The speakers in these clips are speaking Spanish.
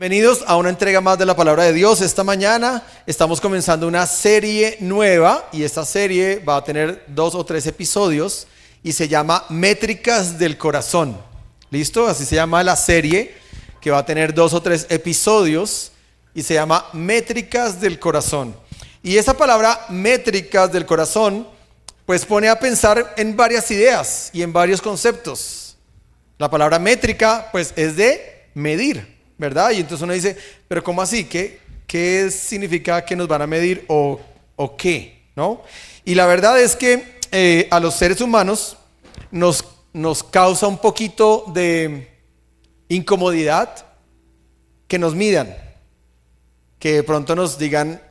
Bienvenidos a una entrega más de la Palabra de Dios. Esta mañana estamos comenzando una serie nueva y esta serie va a tener 2 o 3 episodios y se llama Métricas del Corazón. ¿Listo? Así se llama la serie, que va a tener 2 o 3 episodios y se llama Métricas del Corazón. Y esa palabra Métricas del Corazón pues pone a pensar en varias ideas y en varios conceptos. La palabra métrica pues es de medir, ¿verdad? Y entonces uno dice, pero ¿cómo así? ¿Qué significa que nos van a medir o qué? ¿No? Y la verdad es que a los seres humanos nos causa un poquito de incomodidad que nos midan, que de pronto nos digan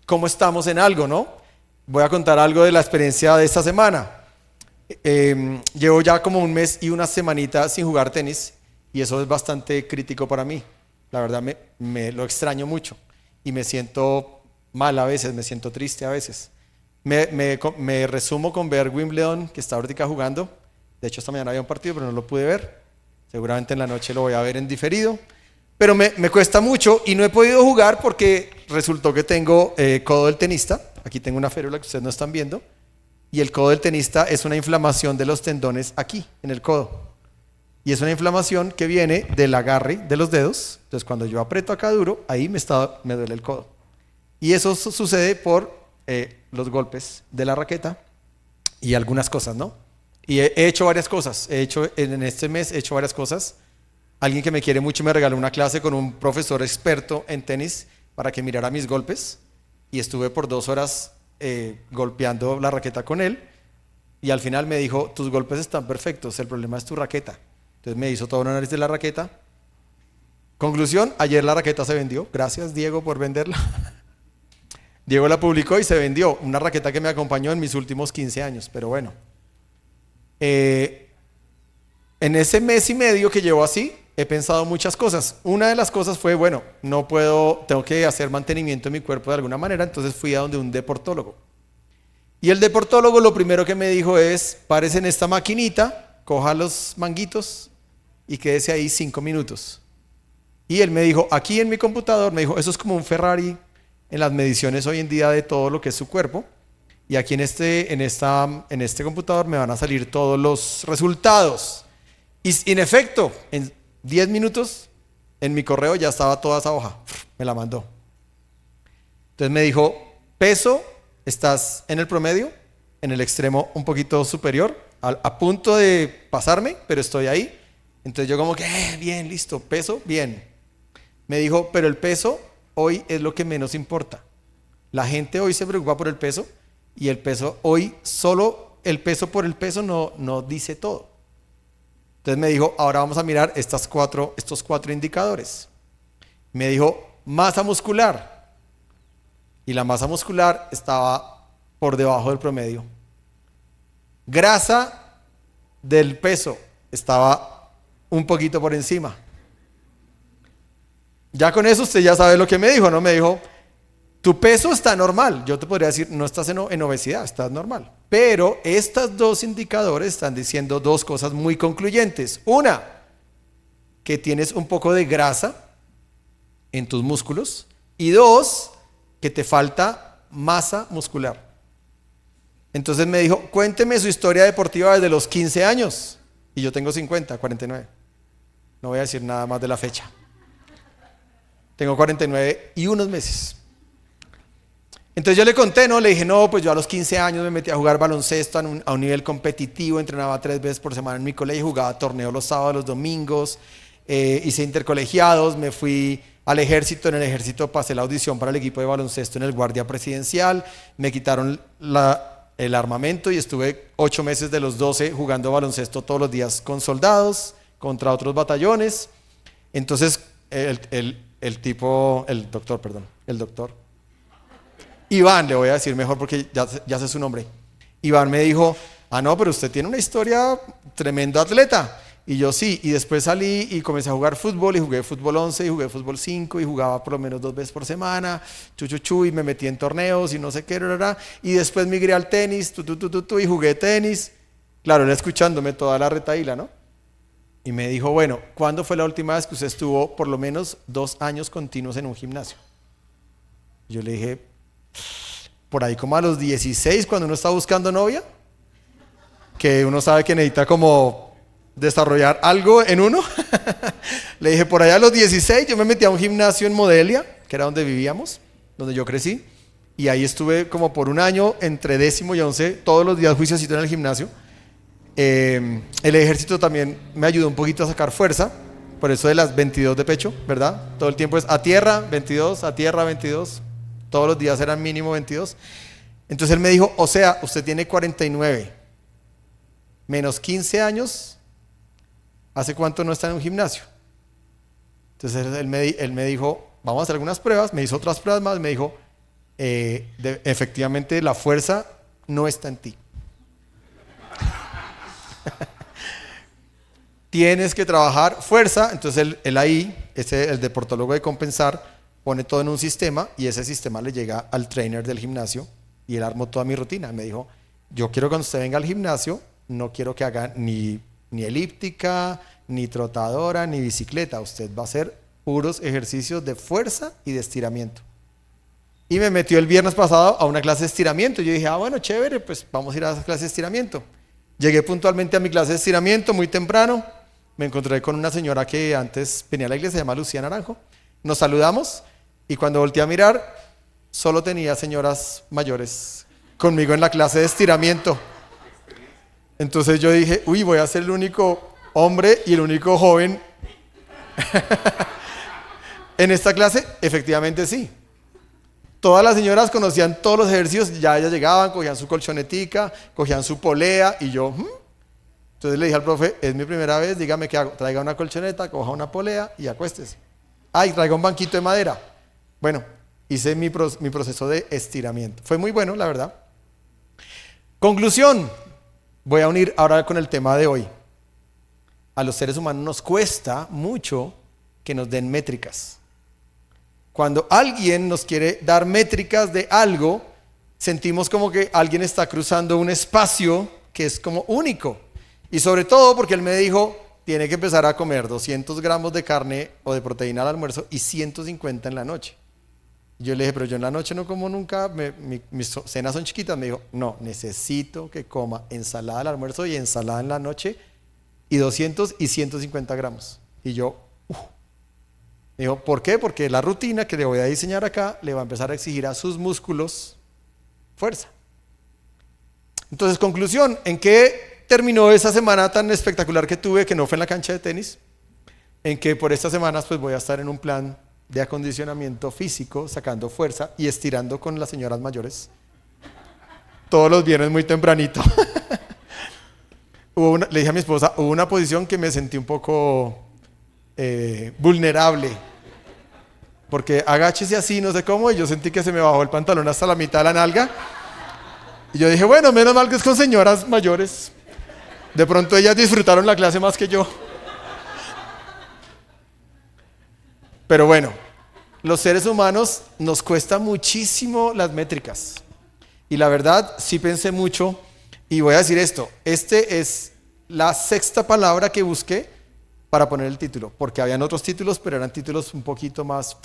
cómo estamos en algo, ¿no? Voy a contar algo de la experiencia de esta semana. Llevo ya como un mes y una semanita sin jugar tenis. Y eso es bastante crítico para mí. La verdad me lo extraño mucho. Y me siento mal a veces, me siento triste a veces. Me resumo con ver Wimbledon, que está ahorita jugando. De hecho, esta mañana había un partido, pero no lo pude ver. Seguramente en la noche lo voy a ver en diferido. Pero me cuesta mucho y no he podido jugar porque resultó que tengo codo del tenista. Aquí tengo una férula que ustedes no están viendo. Y el codo del tenista es una inflamación de los tendones aquí, en el codo. Y es una inflamación que viene del agarre de los dedos. Entonces cuando yo aprieto acá duro, ahí me duele el codo. Y eso sucede por los golpes de la raqueta y algunas cosas, ¿no? Y he hecho varias cosas. En este mes he hecho varias cosas. Alguien que me quiere mucho me regaló una clase con un profesor experto en tenis para que mirara mis golpes. Y estuve por 2 horas golpeando la raqueta con él. Y al final me dijo, tus golpes están perfectos, el problema es tu raqueta. Entonces me hizo todo un análisis de la raqueta. Conclusión, ayer la raqueta se vendió. Gracias, Diego, por venderla. Diego la publicó y se vendió. Una raqueta que me acompañó en mis últimos 15 años. Pero bueno. En ese mes y medio que llevo así, he pensado muchas cosas. Una de las cosas fue, bueno, no puedo, tengo que hacer mantenimiento en mi cuerpo de alguna manera. Entonces fui a donde un deportólogo. Y el deportólogo lo primero que me dijo es, párese en esta maquinita, coja los manguitos y quédese ahí 5 minutos. Y él me dijo, aquí en mi computador, me dijo, eso es como un Ferrari en las mediciones hoy en día de todo lo que es su cuerpo. Y aquí en este computador me van a salir todos los resultados. Y en efecto, en 10 minutos en mi correo ya estaba toda esa hoja. Me la mandó. Entonces me dijo, peso, estás en el promedio, en el extremo un poquito superior, a punto de pasarme, pero estoy ahí. Entonces yo como que, bien, listo, peso, bien. Me dijo, pero el peso hoy es lo que menos importa. La gente hoy se preocupa por el peso y el peso hoy, solo el peso por el peso no dice todo. Entonces me dijo, ahora vamos a mirar estos 4 indicadores. Me dijo, masa muscular. Y la masa muscular estaba por debajo del promedio. Grasa del peso estaba un poquito por encima. Ya con eso usted ya sabe lo que me dijo, ¿no? Me dijo, tu peso está normal. Yo te podría decir, no estás en obesidad, estás normal. Pero estos 2 indicadores están diciendo 2 cosas muy concluyentes. Una, que tienes un poco de grasa en tus músculos. Y 2, que te falta masa muscular. Entonces me dijo, cuénteme su historia deportiva desde los 15 años. Y yo tengo 49. No voy a decir nada más de la fecha. Tengo 49 y unos meses. Entonces yo le conté, ¿no? Le dije, no, pues yo a los 15 años me metí a jugar baloncesto a un nivel competitivo, entrenaba 3 veces por semana en mi colegio, jugaba torneos los sábados, los domingos, hice intercolegiados, me fui al ejército, en el ejército pasé la audición para el equipo de baloncesto en el Guardia Presidencial, me quitaron el armamento y estuve 8 meses de los 12 jugando baloncesto todos los días con soldados, contra otros batallones. Entonces el doctor Iván, le voy a decir mejor porque ya sé su nombre. Iván me dijo, no, pero usted tiene una historia tremendo atleta. Y yo sí, y después salí y comencé a jugar fútbol y jugué fútbol 11 y jugué fútbol 5 y jugaba por lo menos 2 veces por semana, y me metí en torneos y no sé qué, y después migré al tenis, y jugué tenis. Claro, él escuchándome toda la retaíla, ¿no? Y me dijo, bueno, ¿cuándo fue la última vez que usted estuvo por lo menos 2 años continuos en un gimnasio? Yo le dije, por ahí como a los 16, cuando uno está buscando novia, que uno sabe que necesita como desarrollar algo en uno. Le dije, por allá a los 16 yo me metí a un gimnasio en Modelia, que era donde vivíamos, donde yo crecí, y ahí estuve como por un año, entre 10º y 11, todos los días juiciosito en el gimnasio. El ejército también me ayudó un poquito a sacar fuerza, por eso de las 22 de pecho, ¿verdad? Todo el tiempo es a tierra 22, a tierra 22, todos los días eran mínimo 22. Entonces él me dijo, o sea, usted tiene 49, menos 15 años, ¿hace cuánto no está en un gimnasio? Entonces él me dijo, vamos a hacer algunas pruebas, me hizo otras pruebas más, me dijo, efectivamente la fuerza no está en ti. Tienes que trabajar fuerza. Entonces él ahí, el deportólogo de Compensar, pone todo en un sistema y ese sistema le llega al trainer del gimnasio y él armó toda mi rutina. Me dijo, yo quiero que cuando usted venga al gimnasio, no quiero que haga ni elíptica, ni trotadora, ni bicicleta. Usted va a hacer puros ejercicios de fuerza y de estiramiento. Y me metió el viernes pasado a una clase de estiramiento. Yo dije, bueno, chévere, pues vamos a ir a esa clase de estiramiento. Llegué puntualmente a mi clase de estiramiento muy temprano. Me encontré con una señora que antes venía a la iglesia, se llama Lucía Naranjo. Nos saludamos y cuando volteé a mirar, solo tenía señoras mayores conmigo en la clase de estiramiento. Entonces yo dije, uy, voy a ser el único hombre y el único joven en esta clase. Efectivamente sí. Todas las señoras conocían todos los ejercicios, ya ellas llegaban, cogían su colchonetica, cogían su polea y yo, Entonces le dije al profe, es mi primera vez, dígame qué hago. Traiga una colchoneta, coja una polea y acuéstese. Y traiga un banquito de madera. Bueno, hice mi proceso de estiramiento. Fue muy bueno, la verdad. Conclusión, voy a unir ahora con el tema de hoy. A los seres humanos nos cuesta mucho que nos den métricas. Cuando alguien nos quiere dar métricas de algo, sentimos como que alguien está cruzando un espacio que es como único. Y sobre todo porque él me dijo, tiene que empezar a comer 200 gramos de carne o de proteína al almuerzo y 150 en la noche. Yo le dije, pero yo en la noche no como nunca, mis cenas son chiquitas. Me dijo, no, necesito que coma ensalada al almuerzo y ensalada en la noche y 200 y 150 gramos. Y yo, me dijo, ¿por qué? Porque la rutina que le voy a diseñar acá le va a empezar a exigir a sus músculos fuerza. Entonces, conclusión, ¿en qué terminó esa semana tan espectacular que tuve, que no fue en la cancha de tenis? En que por estas semanas pues voy a estar en un plan de acondicionamiento físico, sacando fuerza y estirando con las señoras mayores. Todos los viernes muy tempranito. Le dije a mi esposa, hubo una posición que me sentí un poco vulnerable. Porque agáchese así, no sé cómo, y yo sentí que se me bajó el pantalón hasta la mitad de la nalga. Y yo dije, bueno, menos mal que es con señoras mayores. De pronto ellas disfrutaron la clase más que yo. Pero bueno, los seres humanos nos cuesta muchísimo las métricas. Y la verdad, sí pensé mucho, y voy a decir esto, este es la 6ª palabra que busqué para poner el título, porque habían otros títulos, pero eran títulos un poquito más...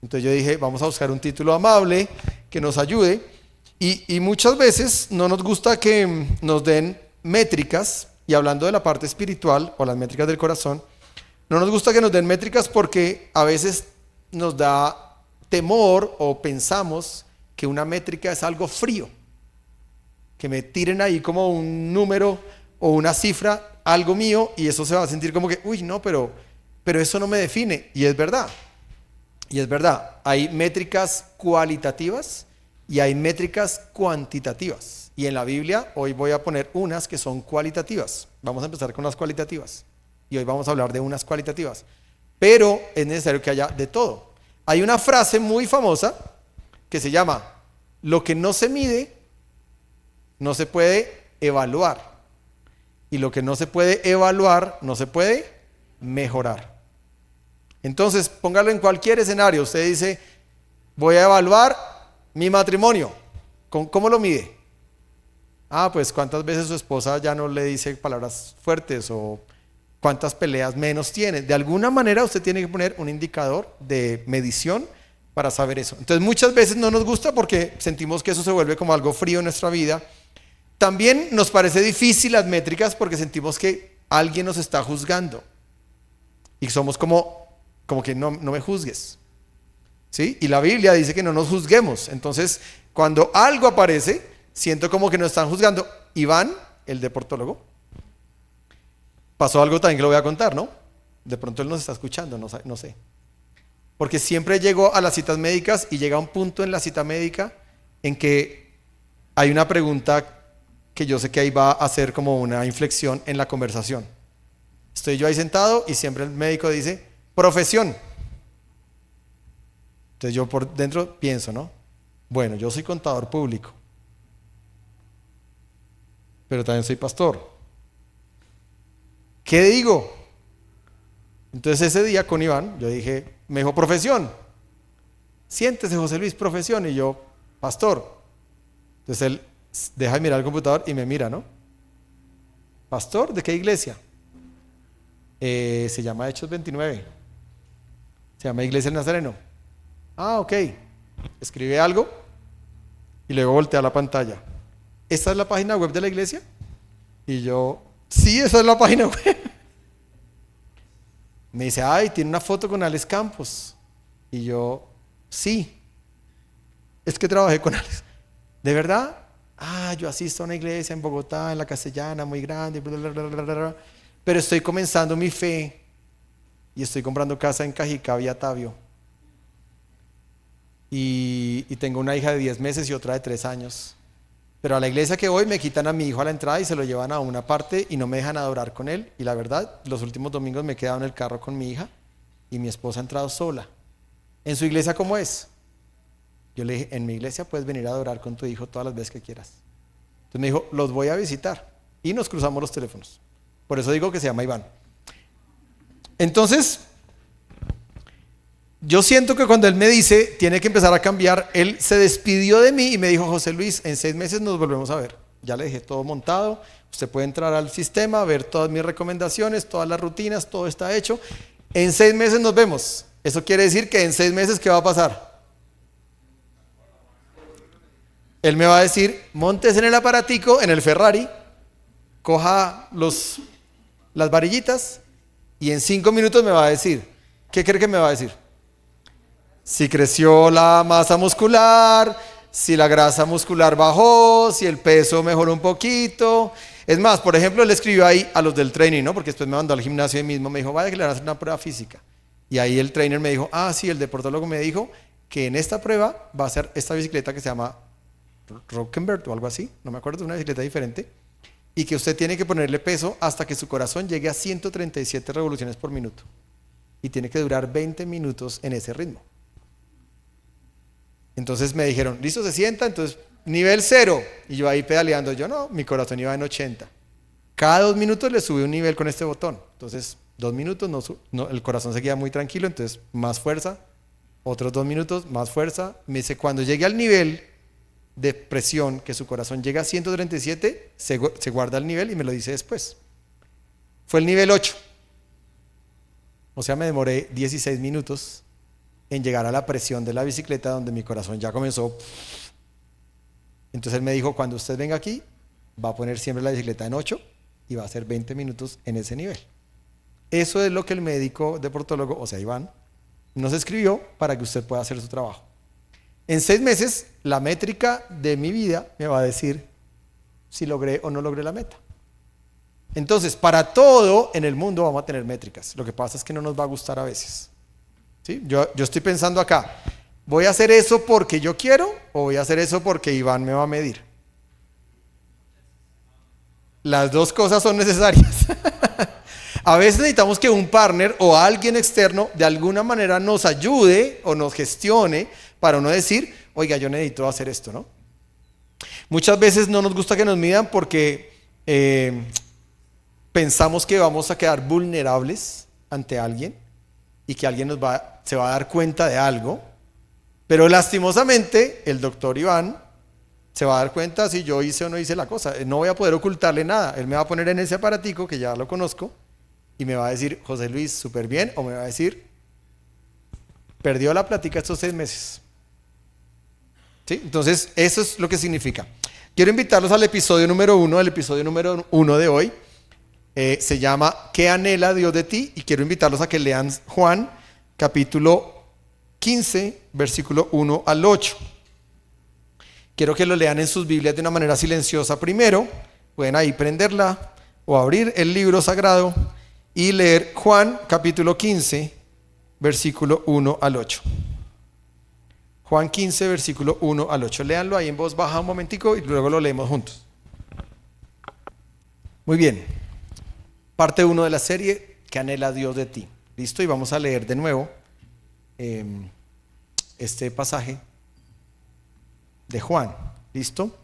Entonces yo dije, vamos a buscar un título amable, que nos ayude, y muchas veces no nos gusta que nos den métricas, y hablando de la parte espiritual, o las métricas del corazón, no nos gusta que nos den métricas porque a veces nos da temor o pensamos que una métrica es algo frío, que me tiren ahí como un número o una cifra, algo mío, y eso se va a sentir como que, uy, no, pero eso no me define. Y es verdad, hay métricas cualitativas y hay métricas cuantitativas. Y en la Biblia hoy voy a poner unas que son cualitativas. Vamos a empezar con las cualitativas. Y hoy vamos a hablar de unas cualitativas. Pero es necesario que haya de todo. Hay una frase muy famosa que se llama, lo que no se mide, no se puede evaluar. Y lo que no se puede evaluar, no se puede mejorar. Entonces, póngalo en cualquier escenario. Usted dice, voy a evaluar mi matrimonio. ¿Cómo lo mide? Pues cuántas veces su esposa ya no le dice palabras fuertes, o cuántas peleas menos tiene. De alguna manera usted tiene que poner un indicador de medición para saber eso. Entonces muchas veces no nos gusta porque sentimos que eso se vuelve como algo frío en nuestra vida. También nos parece difícil las métricas porque sentimos que alguien nos está juzgando. Y somos como que no me juzgues. ¿Sí? Y la Biblia dice que no nos juzguemos. Entonces, cuando algo aparece, siento como que nos están juzgando. Iván, el deportólogo, pasó algo también que lo voy a contar, ¿no? De pronto él nos está escuchando, no sé. Porque siempre llego a las citas médicas y llega un punto en la cita médica en que hay una pregunta que yo sé que ahí va a ser como una inflexión en la conversación. Estoy yo ahí sentado y siempre el médico dice, profesión. Entonces yo por dentro pienso, ¿no? Bueno, yo soy contador público, pero también soy pastor. ¿Qué digo? Entonces ese día con Iván, yo dije, me dijo, profesión. Siéntese, José Luis, profesión. Y yo, pastor. Entonces él deja de mirar el computador y me mira, ¿no? ¿Pastor? ¿De qué iglesia? Se llama Hechos 29. Se llama Iglesia del Nazareno. Ah, ok. Escribe algo y luego voltea la pantalla. ¿Esta es la página web de la iglesia? Y yo, sí, esa es la página web. Me dice, ay, tiene una foto con Alex Campos. Y yo, sí, es que trabajé con Alex. ¿De verdad? Ah, yo asisto a una iglesia en Bogotá, en la Castellana, muy grande, bla, bla, bla, bla, bla. Pero estoy comenzando mi fe y estoy comprando casa en Cajicá, Vía Tabio. Y tengo una hija de 10 meses y otra de 3 años. Pero a la iglesia que voy me quitan a mi hijo a la entrada y se lo llevan a una parte y no me dejan adorar con él. Y la verdad, los últimos domingos me he quedado en el carro con mi hija y mi esposa ha entrado sola. ¿En su iglesia cómo es? Yo le dije, en mi iglesia puedes venir a adorar con tu hijo todas las veces que quieras. Entonces me dijo, los voy a visitar. Y nos cruzamos los teléfonos. Por eso digo que se llama Iván. Entonces, yo siento que cuando él me dice, tiene que empezar a cambiar, él se despidió de mí y me dijo, José Luis, en 6 meses nos volvemos a ver. Ya le dejé todo montado, usted puede entrar al sistema, ver todas mis recomendaciones, todas las rutinas, todo está hecho. En 6 meses nos vemos. Eso quiere decir que en 6 meses, ¿qué va a pasar? Él me va a decir, montes en el aparatico, en el Ferrari, coja las varillitas y en 5 minutos me va a decir, ¿qué cree que me va a decir? Si creció la masa muscular, si la grasa muscular bajó, si el peso mejoró un poquito. Es más, por ejemplo, él escribió ahí a los del training, ¿no? Porque después me mandó al gimnasio ahí mismo, me dijo, vaya que le van a hacer una prueba física. Y ahí el trainer me dijo, ah, sí, el deportólogo me dijo que en esta prueba va a ser esta bicicleta que se llama Rockenberg o algo así, no me acuerdo, es una bicicleta diferente, y que usted tiene que ponerle peso hasta que su corazón llegue a 137 revoluciones por minuto. Y tiene que durar 20 minutos en ese ritmo. Entonces me dijeron, listo, se sienta, entonces nivel 0. Y yo ahí pedaleando, yo no, mi corazón iba en 80. Cada 2 minutos le sube un nivel con este botón. Entonces 2 minutos, el corazón seguía muy tranquilo, entonces más fuerza. Otros 2 minutos, más fuerza. Me dice, cuando llegue al nivel de presión, que su corazón llega a 137, se guarda el nivel y me lo dice después. Fue el nivel 8. O sea, me demoré 16 minutos en llegar a la presión de la bicicleta donde mi corazón ya comenzó. Entonces él me dijo, cuando usted venga aquí, va a poner siempre la bicicleta en 8 y va a hacer 20 minutos en ese nivel. Eso es lo que el médico deportólogo, o sea, Iván, nos escribió para que usted pueda hacer su trabajo. En 6 meses, la métrica de mi vida me va a decir si logré o no logré la meta. Entonces, para todo en el mundo vamos a tener métricas. Lo que pasa es que no nos va a gustar a veces. ¿Sí? Yo estoy pensando acá, ¿voy a hacer eso porque yo quiero o voy a hacer eso porque Iván me va a medir? Las dos cosas son necesarias. A veces necesitamos que un partner o alguien externo de alguna manera nos ayude o nos gestione para uno decir, oiga, yo necesito hacer esto, ¿no? Muchas veces no nos gusta que nos midan porque pensamos que vamos a quedar vulnerables ante alguien y que alguien se va a dar cuenta de algo, pero lastimosamente el doctor Iván se va a dar cuenta si yo hice o no hice la cosa. No voy a poder ocultarle nada, él me va a poner en ese aparatico que ya lo conozco Y me va a decir, José Luis, súper bien, o me va a decir, perdió la plática estos 6 meses. ¿Sí? Entonces, eso es lo que significa. Quiero invitarlos al episodio número 1, el episodio número 1 de hoy. Se llama ¿Qué anhela Dios de ti? Y quiero invitarlos a que lean Juan, capítulo 15, versículo 1 al 8. Quiero que lo lean en sus Biblias de una manera silenciosa primero. Pueden ahí prenderla o abrir el libro sagrado y leer Juan, capítulo 15, versículo 1 al 8. Juan 15, versículo 1 al 8. Léanlo ahí en voz baja un momentico y luego lo leemos juntos. Muy bien. Parte 1 de la serie, ¿qué anhela Dios de ti? ¿Listo? Y vamos a leer de nuevo este pasaje de Juan. ¿Listo?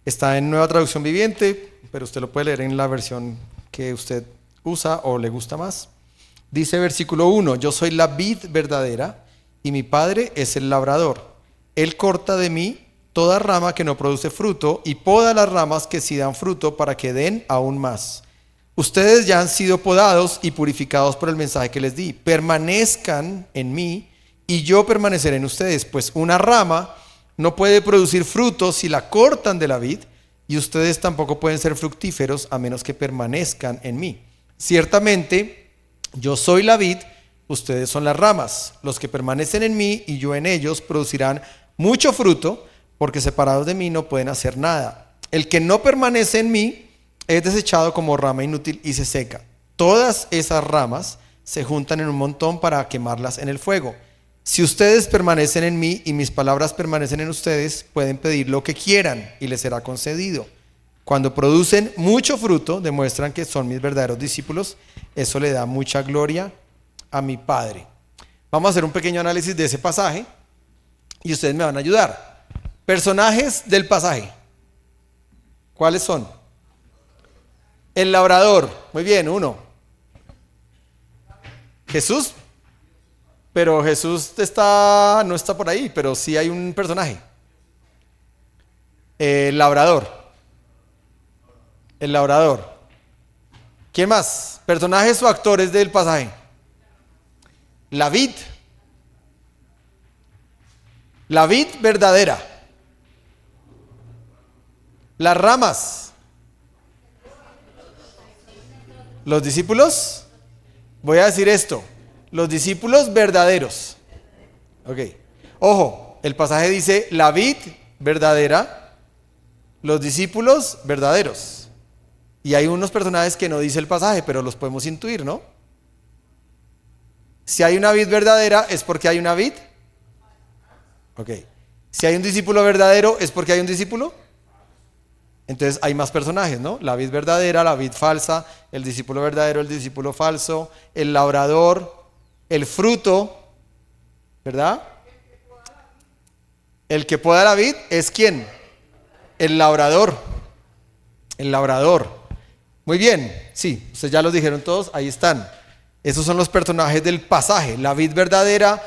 Está en Nueva Traducción Viviente, pero usted lo puede leer en la versión que usted usa o le gusta más. Dice versículo 1, yo soy la vid verdadera y mi Padre es el labrador. Él corta de mí toda rama que no produce fruto y poda las ramas que sí dan fruto para que den aún más. Ustedes ya han sido podados y purificados por el mensaje que les di. Permanezcan en mí y yo permaneceré en ustedes, pues una rama no puede producir frutos si la cortan de la vid, y ustedes tampoco pueden ser fructíferos a menos que permanezcan en mí. Ciertamente, yo soy la vid, ustedes son las ramas. Los que permanecen en mí y yo en ellos producirán mucho fruto, porque separados de mí no pueden hacer nada. El que no permanece en mí es desechado como rama inútil y se seca. Todas esas ramas se juntan en un montón para quemarlas en el fuego. Si ustedes permanecen en mí y mis palabras permanecen en ustedes, pueden pedir lo que quieran y les será concedido. Cuando producen mucho fruto, demuestran que son mis verdaderos discípulos. Eso le da mucha gloria a mi Padre. Vamos a hacer un pequeño análisis de ese pasaje y ustedes me van a ayudar. Personajes del pasaje. ¿Cuáles son? El labrador. Muy bien, 1. Jesús. Pero Jesús no está por ahí, pero sí hay un personaje. El labrador. El labrador. ¿Quién más? Personajes o actores del pasaje. La vid. La vid verdadera. Las ramas. Los discípulos. Voy a decir esto. Los discípulos verdaderos. Ok. Ojo, el pasaje dice la vid verdadera, los discípulos verdaderos. Y hay unos personajes que no dice el pasaje, pero los podemos intuir, ¿no? Si hay una vid verdadera, es porque hay una vid. Ok. Si hay un discípulo verdadero, es porque hay un discípulo. Entonces hay más personajes, ¿no? La vid verdadera, la vid falsa, el discípulo verdadero, el discípulo falso, el labrador, el fruto, ¿verdad? El que poda la vid es ¿quién? El labrador. El labrador. Muy bien, sí, ustedes ya los dijeron todos, ahí están. Esos son los personajes del pasaje. La vid verdadera,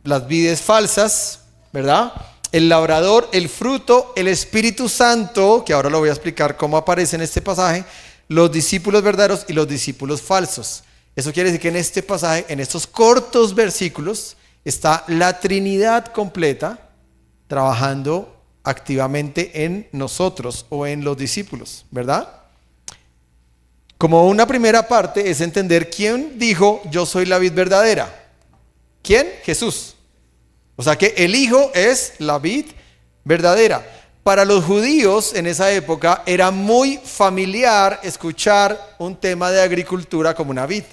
las vides falsas, ¿verdad? El labrador, el fruto, el Espíritu Santo, que ahora lo voy a explicar cómo aparece en este pasaje, los discípulos verdaderos y los discípulos falsos. Eso quiere decir que en este pasaje, en estos cortos versículos, está la Trinidad completa trabajando activamente en nosotros o en los discípulos, ¿verdad? Como una primera parte es entender quién dijo yo soy la vid verdadera. ¿Quién? Jesús. O sea que el Hijo es la vid verdadera. Para los judíos en esa época era muy familiar escuchar un tema de agricultura como una vid.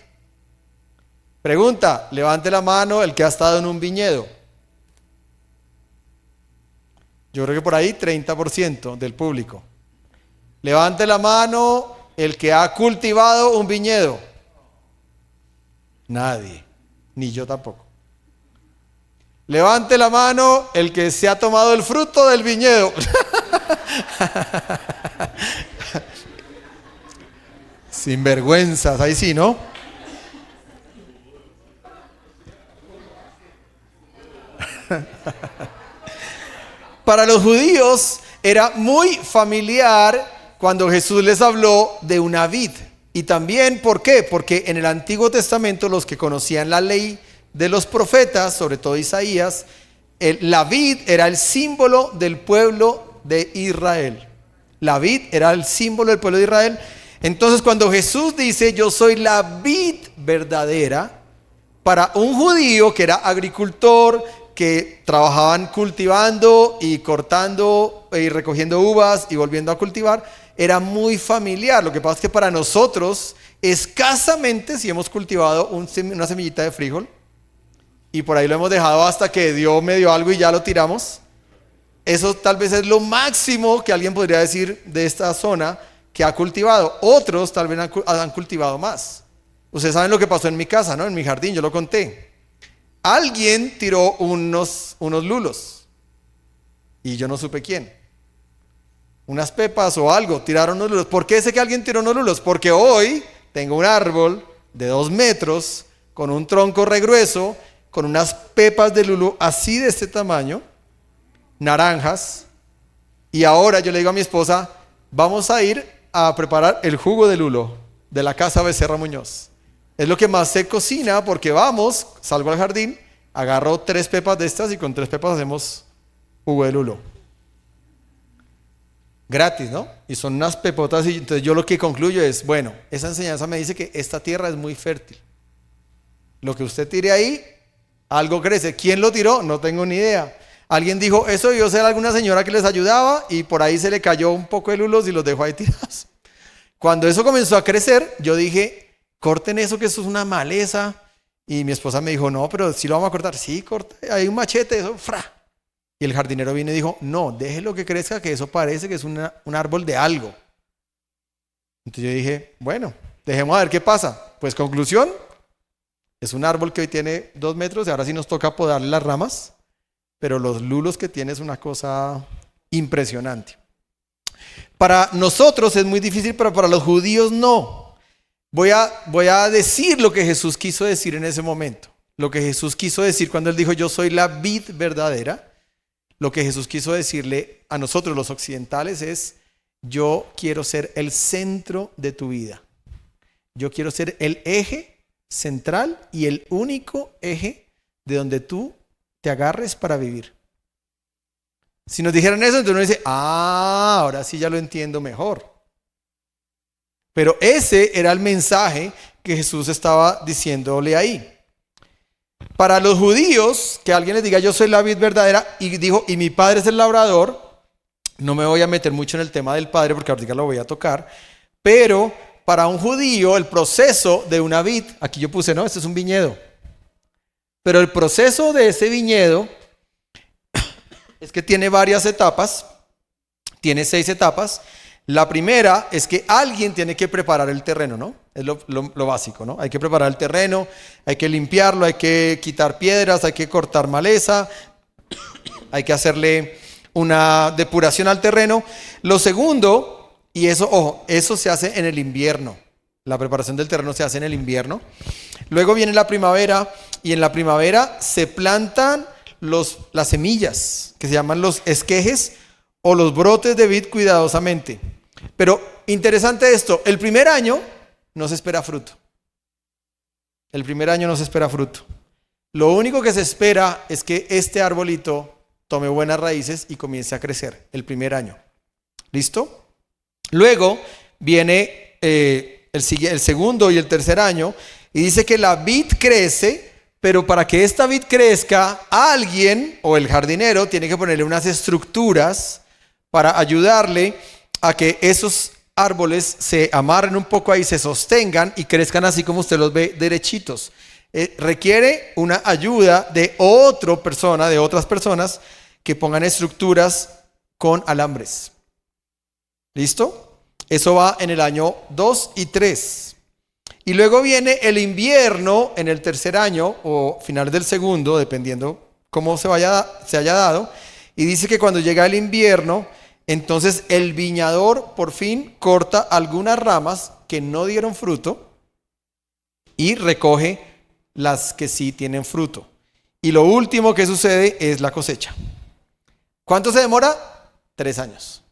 Pregunta, levante la mano el que ha estado en un viñedo. Yo creo que por ahí 30% del público. Levante la mano el que ha cultivado un viñedo. Nadie, ni yo tampoco. Levante la mano el que se ha tomado el fruto del viñedo. Sinvergüenzas, ahí sí, ¿no? Para los judíos era muy familiar cuando Jesús les habló de una vid Y también, ¿por qué? Porque en el Antiguo Testamento los que conocían la ley de los profetas, sobre todo Isaías, la vid era el símbolo del pueblo de Israel. La vid era el símbolo del pueblo de Israel. Entonces cuando Jesús dice yo soy la vid verdadera, para un judío que era agricultor, que trabajaban cultivando y cortando y recogiendo uvas y volviendo a cultivar, era muy familiar. Lo que pasa es que para nosotros escasamente si hemos cultivado una semillita de frijol y por ahí lo hemos dejado hasta que dio medio algo y ya lo tiramos. Eso tal vez es lo máximo que alguien podría decir de esta zona que ha cultivado. Otros tal vez han cultivado más. Ustedes saben lo que pasó en mi casa, ¿no? En mi jardín, yo lo conté. Alguien tiró unos lulos y yo no supe quién. Unas pepas o algo, tiraron unos lulos. ¿Por qué sé que alguien tiró unos lulos? Porque hoy tengo un árbol de 2 metros con un tronco regrueso, con unas pepas de lulo así de este tamaño, naranjas, y ahora yo le digo a mi esposa, vamos a ir a preparar el jugo de lulo de la casa Becerra Muñoz. Es lo que más se cocina porque salgo al jardín, agarro 3 pepas de estas y con 3 pepas hacemos jugo de lulo. Gratis, ¿no? Y son unas pepotas y entonces yo lo que concluyo es, bueno, esa enseñanza me dice que esta tierra es muy fértil. Lo que usted tire ahí, algo crece. ¿Quién lo tiró? No tengo ni idea. Alguien dijo, eso debió ser alguna señora que les ayudaba y por ahí se le cayó un poco de lulos y los dejó ahí tirados. Cuando eso comenzó a crecer, yo dije, corten eso, que eso es una maleza. Y mi esposa me dijo, no, pero sí lo vamos a cortar. Sí, corta, hay un machete, eso, fra. Y el jardinero vino y dijo, no, déjelo que crezca, que eso parece que es un árbol de algo. Entonces yo dije, bueno, dejemos a ver qué pasa. Pues conclusión, es un árbol que hoy tiene 2 metros y ahora sí nos toca podarle las ramas, pero los lulos que tiene es una cosa impresionante. Para nosotros es muy difícil, pero para los judíos no. Voy a decir lo que Jesús quiso decir en ese momento. Lo que Jesús quiso decir cuando él dijo, yo soy la vid verdadera. Lo que Jesús quiso decirle a nosotros los occidentales es, yo quiero ser el centro de tu vida. Yo quiero ser el eje central y el único eje de donde tú te agarres para vivir. Si nos dijeran eso, entonces uno dice, ahora sí ya lo entiendo mejor. Pero ese era el mensaje que Jesús estaba diciéndole ahí. Para los judíos, que alguien les diga yo soy la vid verdadera y dijo, y mi padre es el labrador, no me voy a meter mucho en el tema del padre porque ahorita lo voy a tocar, pero para un judío el proceso de una vid, aquí yo puse, no, este es un viñedo, pero el proceso de ese viñedo es que tiene varias etapas, tiene 6 etapas. La primera es que alguien tiene que preparar el terreno, ¿no? Es lo básico, ¿no? Hay que preparar el terreno, hay que limpiarlo, hay que quitar piedras, hay que cortar maleza, hay que hacerle una depuración al terreno. Lo segundo, y eso, ojo, eso se hace en el invierno. La preparación del terreno se hace en el invierno. Luego viene la primavera y en la primavera se plantan las semillas, que se llaman los esquejes o los brotes de vid cuidadosamente. Pero interesante esto, el primer año no se espera fruto. El primer año no se espera fruto. Lo único que se espera es que este arbolito tome buenas raíces y comience a crecer el primer año. ¿Listo? Luego viene el segundo y el tercer año y dice que la vid crece, pero para que esta vid crezca, alguien o el jardinero tiene que ponerle unas estructuras para ayudarle a que esos árboles se amarren un poco ahí, se sostengan y crezcan así como usted los ve, derechitos. Requiere una ayuda de otras personas que pongan estructuras con alambres. ¿Listo? Eso va en el año 2 y 3. Y luego viene el invierno en el tercer año o final del segundo, dependiendo cómo se haya dado. Y dice que cuando llega el invierno, entonces el viñador por fin corta algunas ramas que no dieron fruto y recoge las que sí tienen fruto. Y lo último que sucede es la cosecha. ¿Cuánto se demora? 3 años.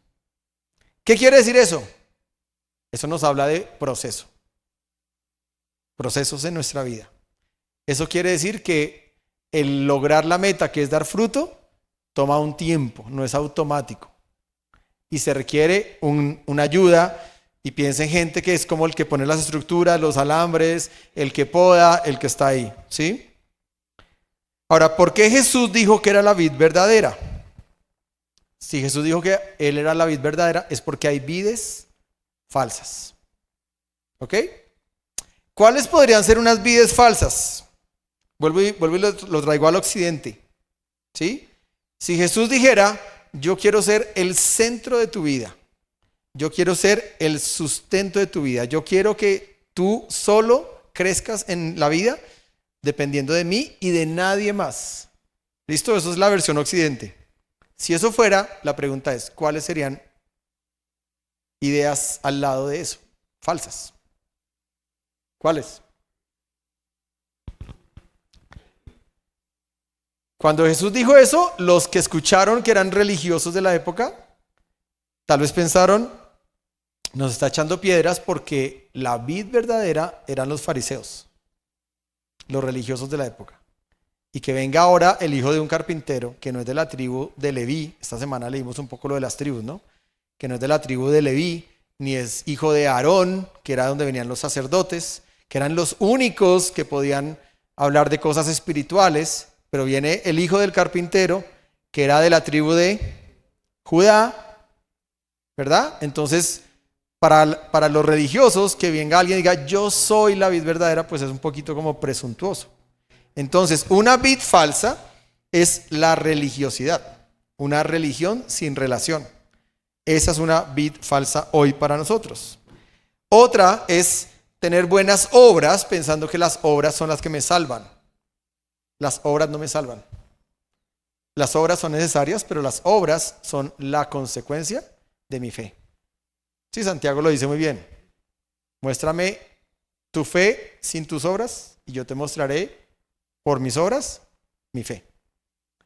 ¿Qué quiere decir eso? Eso nos habla de proceso. procesos en nuestra vida. Eso quiere decir que el lograr la meta, que es dar fruto, toma un tiempo, no es automático. Y se requiere una ayuda, y piensa en gente que es como el que pone las estructuras, los alambres, el que poda, el que está ahí, ¿sí? Ahora, ¿por qué Jesús dijo que era la vid verdadera? Si Jesús dijo que Él era la vid verdadera, es porque hay vides falsas. ¿Ok? ¿Cuáles podrían ser unas vides falsas? Vuelvo y lo traigo al occidente. ¿Sí? Si Jesús dijera, yo quiero ser el centro de tu vida, yo quiero ser el sustento de tu vida, yo quiero que tú solo crezcas en la vida dependiendo de mí y de nadie más. ¿Listo? Eso es la versión occidente. Si eso fuera, la pregunta es, ¿cuáles serían ideas al lado de eso? Falsas. ¿Cuáles? Cuando Jesús dijo eso, los que escucharon que eran religiosos de la época, tal vez pensaron, nos está echando piedras porque la vid verdadera eran los fariseos, los religiosos de la época. Y que venga ahora el hijo de un carpintero, que no es de la tribu de Leví, esta semana leímos un poco lo de las tribus, ¿no? Que no es de la tribu de Leví, ni es hijo de Aarón, que era donde venían los sacerdotes, que eran los únicos que podían hablar de cosas espirituales, pero viene el hijo del carpintero, que era de la tribu de Judá, ¿verdad? Entonces, para los religiosos, que venga alguien y diga, yo soy la vid verdadera, pues es un poquito como presuntuoso. Entonces, una vid falsa es la religiosidad, una religión sin relación. Esa es una vid falsa hoy para nosotros. Otra es tener buenas obras pensando que las obras son las que me salvan. Las obras no me salvan. Las obras son necesarias, pero las obras son la consecuencia de mi fe. Sí, Santiago lo dice muy bien. Muéstrame tu fe sin tus obras y yo te mostraré por mis obras mi fe.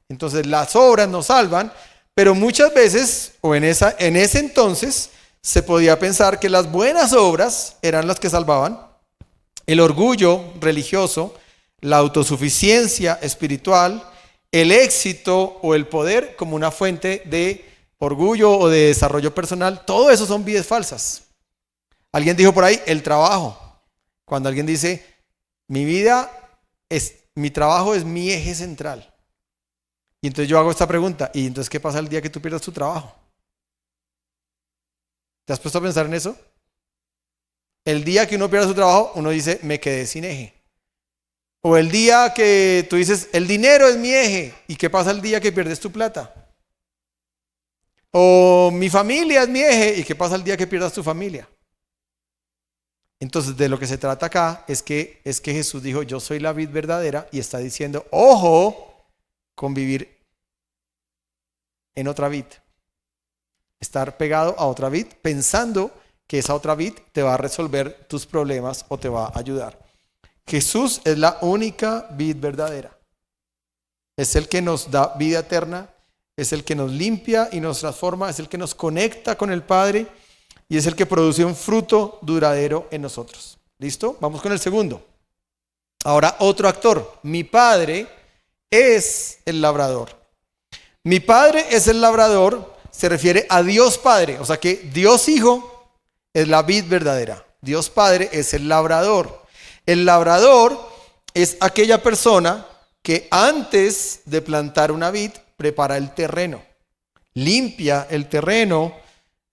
Entonces las obras nos salvan, pero muchas veces, o en ese entonces, se podía pensar que las buenas obras eran las que salvaban. El orgullo religioso, la autosuficiencia espiritual, el éxito o el poder como una fuente de orgullo o de desarrollo personal, todo eso son vidas falsas. Alguien dijo por ahí, el trabajo. Cuando alguien dice, mi trabajo es mi eje central. Y entonces yo hago esta pregunta, ¿y entonces qué pasa el día que tú pierdas tu trabajo? ¿Te has puesto a pensar en eso? El día que uno pierde su trabajo, uno dice, me quedé sin eje. O el día que tú dices, el dinero es mi eje. ¿Y qué pasa el día que pierdes tu plata? O mi familia es mi eje. ¿Y qué pasa el día que pierdas tu familia? Entonces, de lo que se trata acá es que Jesús dijo, yo soy la vid verdadera, y está diciendo, ojo con vivir en otra vid. Estar pegado a otra vid pensando que esa otra vid te va a resolver tus problemas o te va a ayudar. Jesús es la única vid verdadera. Es el que nos da vida eterna, es el que nos limpia y nos transforma, es el que nos conecta con el Padre y es el que produce un fruto duradero en nosotros. ¿Listo? Vamos con el segundo. Ahora otro actor. Mi Padre es el labrador. Mi Padre es el labrador, se refiere a Dios Padre, o sea que Dios Hijo es la vid verdadera. Dios Padre es el labrador. El labrador es aquella persona que antes de plantar una vid prepara el terreno, limpia el terreno,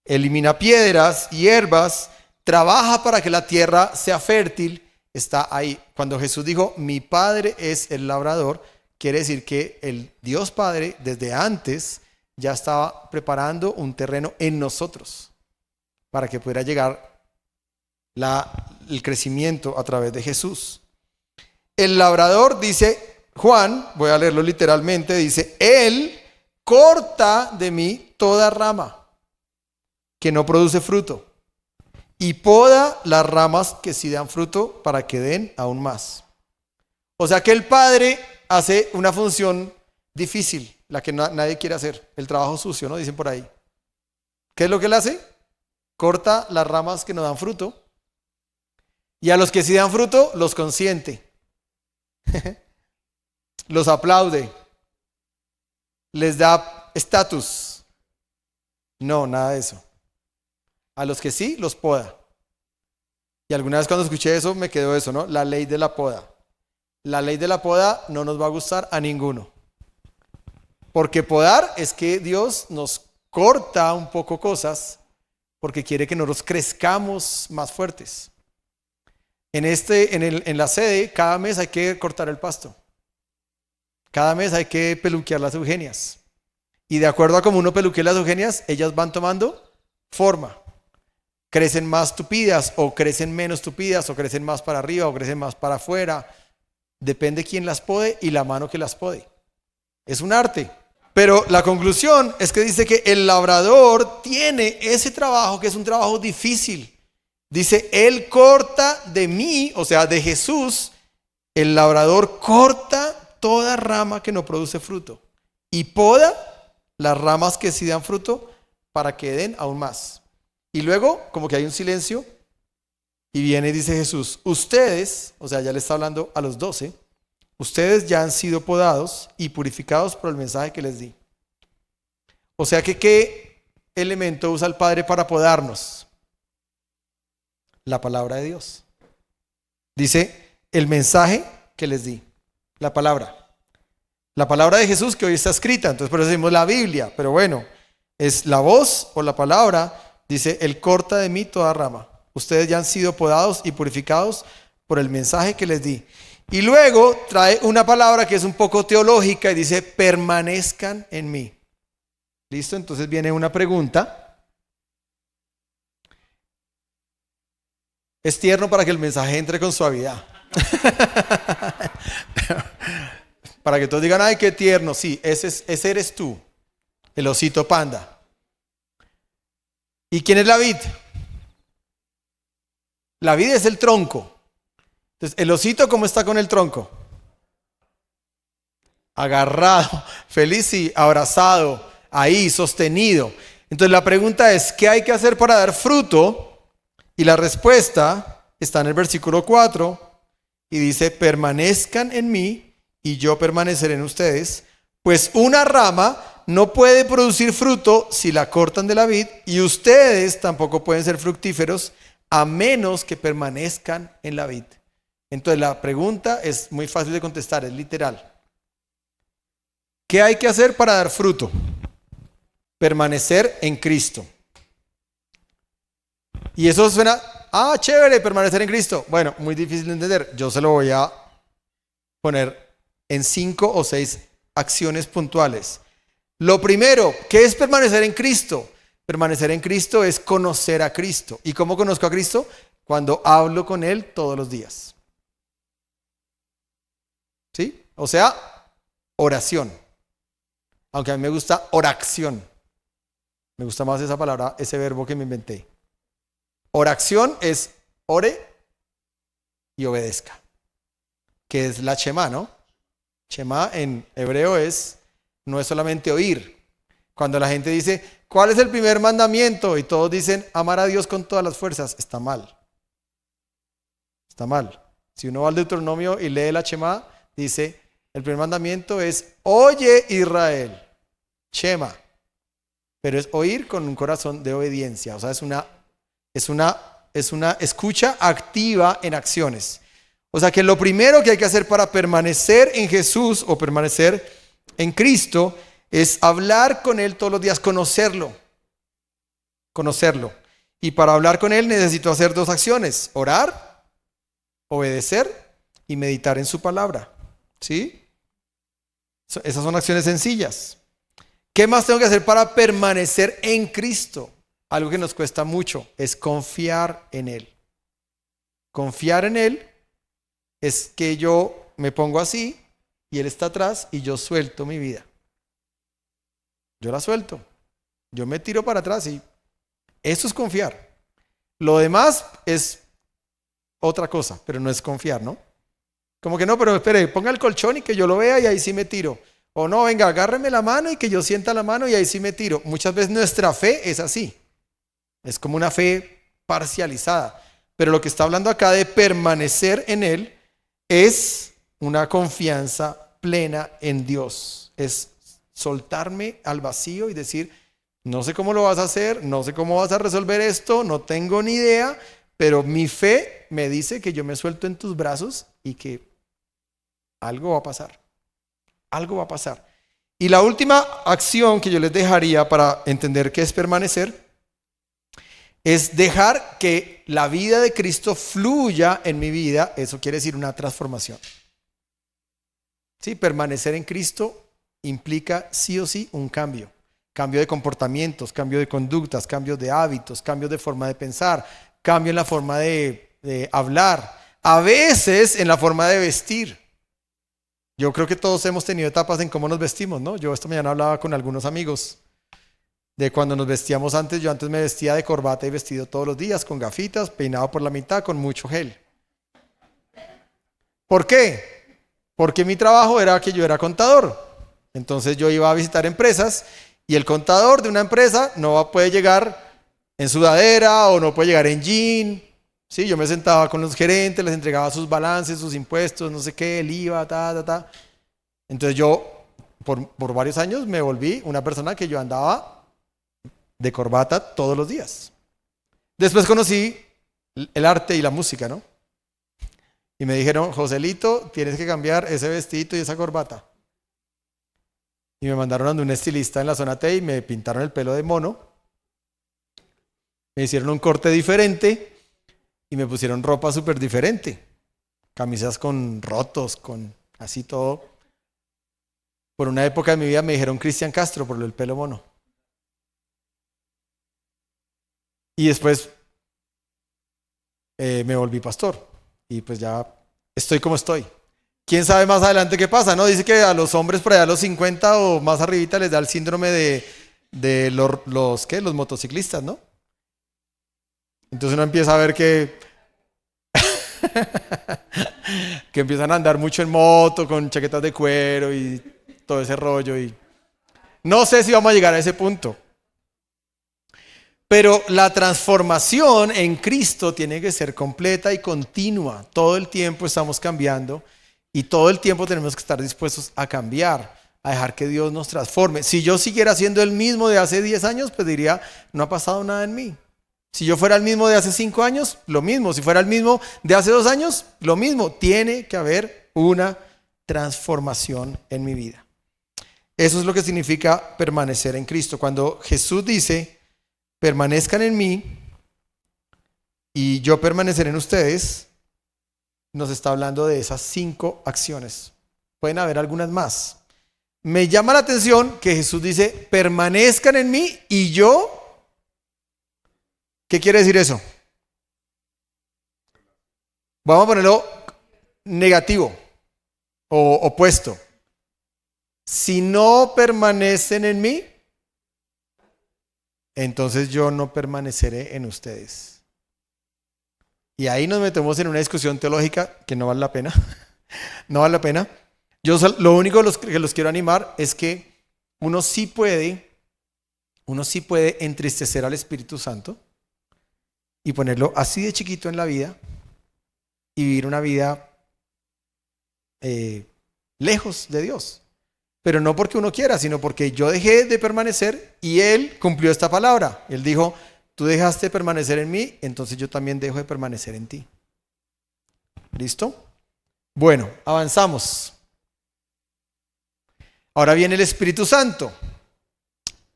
elimina piedras, hierbas, trabaja para que la tierra sea fértil, está ahí. Cuando Jesús dijo, mi Padre es el labrador, quiere decir que el Dios Padre desde antes ya estaba preparando un terreno en nosotros para que pudiera llegar el crecimiento a través de Jesús. El labrador, dice Juan, voy a leerlo literalmente, dice, Él corta de mí toda rama que no produce fruto y poda las ramas que sí dan fruto para que den aún más. O sea que el Padre hace una función difícil, la que nadie quiere hacer, el trabajo sucio, ¿no? Dicen por ahí. ¿Qué es lo que Él hace? Corta las ramas que no dan fruto. Y a los que sí dan fruto, los consiente, los aplaude, les da estatus. No, nada de eso. A los que sí, los poda. Y alguna vez cuando escuché eso, me quedó eso, ¿no? La ley de la poda. La ley de la poda no nos va a gustar a ninguno. Porque podar es que Dios nos corta un poco cosas porque quiere que nosotros crezcamos más fuertes. En la sede, cada mes hay que cortar el pasto. Cada mes hay que peluquear las eugenias. Y de acuerdo a cómo uno peluquea las eugenias, ellas van tomando forma. Crecen más tupidas o crecen menos tupidas o crecen más para arriba o crecen más para afuera. Depende quién las pode y la mano que las pode. Es un arte. Pero la conclusión es que dice que el labrador tiene ese trabajo que es un trabajo difícil. Dice, Él corta de mí, o sea, de Jesús, el labrador corta toda rama que no produce fruto y poda las ramas que sí dan fruto para que den aún más. Y luego, como que hay un silencio, y viene y dice Jesús, ustedes, o sea, ya le está hablando a los 12, ustedes ya han sido podados y purificados por el mensaje que les di. O sea que, ¿qué elemento usa el Padre para podarnos? La palabra de Dios. Dice, el mensaje que les di, la palabra. La palabra de Jesús que hoy está escrita, entonces por eso decimos la Biblia, pero bueno, es la voz o la palabra. Dice, Él corta de mí toda rama. Ustedes ya han sido podados y purificados por el mensaje que les di. Y luego trae una palabra que es un poco teológica y dice, permanezcan en mí. ¿Listo? Entonces viene una pregunta. Es tierno para que el mensaje entre con suavidad. Para que todos digan, ay, qué tierno. Sí, ese eres tú, el osito panda. ¿Y quién es la vid? La vid es el tronco. Entonces, ¿el osito cómo está con el tronco? Agarrado, feliz y abrazado, ahí, sostenido. Entonces la pregunta es, ¿qué hay que hacer para dar fruto? Y la respuesta está en el versículo 4 y dice, permanezcan en mí y yo permaneceré en ustedes, pues una rama no puede producir fruto si la cortan de la vid y ustedes tampoco pueden ser fructíferos a menos que permanezcan en la vid. Entonces la pregunta es muy fácil de contestar, es literal. ¿Qué hay que hacer para dar fruto? Permanecer en Cristo. Y eso suena, chévere, permanecer en Cristo. Bueno, muy difícil de entender. Yo se lo voy a poner en 5 o 6 acciones puntuales. Lo primero, ¿qué es permanecer en Cristo? Permanecer en Cristo es conocer a Cristo. ¿Y cómo conozco a Cristo? Cuando hablo con Él todos los días. ¿Sí? O sea, oración. Aunque a mí me gusta oración. Me gusta más esa palabra, ese verbo que me inventé. Oración es ore y obedezca. Que es la Shema, ¿no? Shema en hebreo no es solamente oír. Cuando la gente dice, ¿cuál es el primer mandamiento? Y todos dicen, amar a Dios con todas las fuerzas. Está mal. Está mal. Si uno va al Deuteronomio y lee la Shema, dice, el primer mandamiento es, oye Israel, Shema. Pero es oír con un corazón de obediencia. O sea, es una escucha activa en acciones. O sea que lo primero que hay que hacer para permanecer en Jesús o permanecer en Cristo es hablar con Él todos los días, conocerlo. Y para hablar con Él necesito hacer 2 acciones, orar, obedecer y meditar en su palabra. ¿Sí? Esas son acciones sencillas. ¿Qué más tengo que hacer para permanecer en Cristo? Algo que nos cuesta mucho es confiar en Él. Confiar en Él es que yo me pongo así y Él está atrás y yo suelto mi vida. Yo la suelto. Yo me tiro para atrás y eso es confiar. Lo demás es otra cosa, pero no es confiar, ¿no? Como que no, pero espere, ponga el colchón y que yo lo vea y ahí sí me tiro. O no, venga, agárreme la mano y que yo sienta la mano y ahí sí me tiro. Muchas veces nuestra fe es así. Es como una fe parcializada. Pero lo que está hablando acá de permanecer en Él es una confianza plena en Dios. Es soltarme al vacío y decir, no sé cómo lo vas a hacer, no sé cómo vas a resolver esto, no tengo ni idea, pero mi fe me dice que yo me suelto en tus brazos y que algo va a pasar. Algo va a pasar. Y la última acción que yo les dejaría para entender qué es permanecer es dejar que la vida de Cristo fluya en mi vida. Eso quiere decir una transformación. Sí, permanecer en Cristo implica sí o sí un cambio. Cambio de comportamientos, cambio de conductas, cambio de hábitos, cambio de forma de pensar, cambio en la forma de hablar, a veces en la forma de vestir. Yo creo que todos hemos tenido etapas en cómo nos vestimos, ¿no? Yo esta mañana hablaba con algunos amigos de cuando nos vestíamos antes. Yo antes me vestía de corbata y vestido todos los días, con gafitas, peinado por la mitad, con mucho gel. ¿Por qué? Porque mi trabajo era que yo era contador. Entonces yo iba a visitar empresas y el contador de una empresa no puede llegar en sudadera o no puede llegar en jean. Sí, yo me sentaba con los gerentes, les entregaba sus balances, sus impuestos, no sé qué, el IVA, ta. Entonces yo, por varios años, me volví una persona que yo andaba de corbata todos los días. Después conocí el arte y la música, ¿no? Y me dijeron, Joselito, tienes que cambiar ese vestidito y esa corbata. Y me mandaron a un estilista en la zona T y me pintaron el pelo de mono. Me hicieron un corte diferente. Y me pusieron ropa súper diferente. Camisas con rotos, con así todo. Por una época de mi vida me dijeron Cristian Castro por el pelo mono. Y después me volví pastor. Y pues ya estoy como estoy. ¿Quién sabe más adelante qué pasa? ¿No? Dice que a los hombres por allá a los 50 o más arribita les da el síndrome de los motociclistas, ¿no? Entonces uno empieza a ver que empiezan a andar mucho en moto con chaquetas de cuero y todo ese rollo. Y no sé si vamos a llegar a ese punto. Pero la transformación en Cristo tiene que ser completa y continua. Todo el tiempo estamos cambiando y todo el tiempo tenemos que estar dispuestos a cambiar, a dejar que Dios nos transforme. Si yo siguiera siendo el mismo de hace 10 años, pues diría, no ha pasado nada en mí. Si yo fuera el mismo de hace 5 años, lo mismo. Si fuera el mismo de hace 2 años, lo mismo. Tiene que haber una transformación en mi vida. Eso es lo que significa permanecer en Cristo. Cuando Jesús dice, permanezcan en mí y yo permaneceré en ustedes, nos está hablando de esas 5 acciones. Pueden haber algunas más. Me llama la atención que Jesús dice, permanezcan en mí y yo... ¿Qué quiere decir eso? Vamos a ponerlo negativo o opuesto. Si no permanecen en mí, entonces yo no permaneceré en ustedes. Y ahí nos metemos en una discusión teológica que no vale la pena. No vale la pena. Yo lo único que los quiero animar es que uno sí puede entristecer al Espíritu Santo y ponerlo así de chiquito en la vida y vivir una vida lejos de Dios. Pero no porque uno quiera, sino porque yo dejé de permanecer y Él cumplió esta palabra. Él dijo, tú dejaste de permanecer en mí, entonces yo también dejo de permanecer en ti. ¿Listo? Bueno, avanzamos. Ahora viene el Espíritu Santo.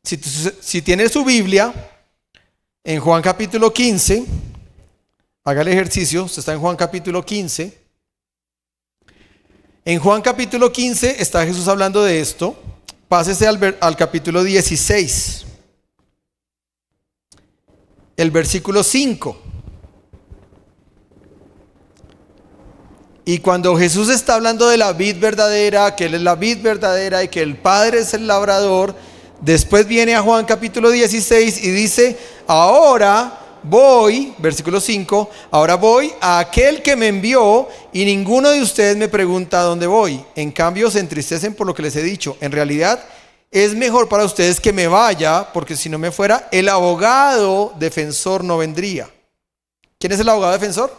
Si tiene su Biblia, en Juan capítulo 15, haga el ejercicio, usted está en Juan capítulo 15. En Juan capítulo 15 está Jesús hablando de esto. Pásese al capítulo 16, el versículo 5. Y cuando Jesús está hablando de la vid verdadera, que Él es la vid verdadera y que el Padre es el labrador, después viene a Juan capítulo 16 y dice, ahora voy, versículo 5, ahora voy a aquel que me envió y ninguno de ustedes me pregunta a dónde voy. En cambio se entristecen por lo que les he dicho. En realidad es mejor para ustedes que me vaya, porque si no me fuera, el abogado defensor no vendría. ¿Quién es el abogado defensor?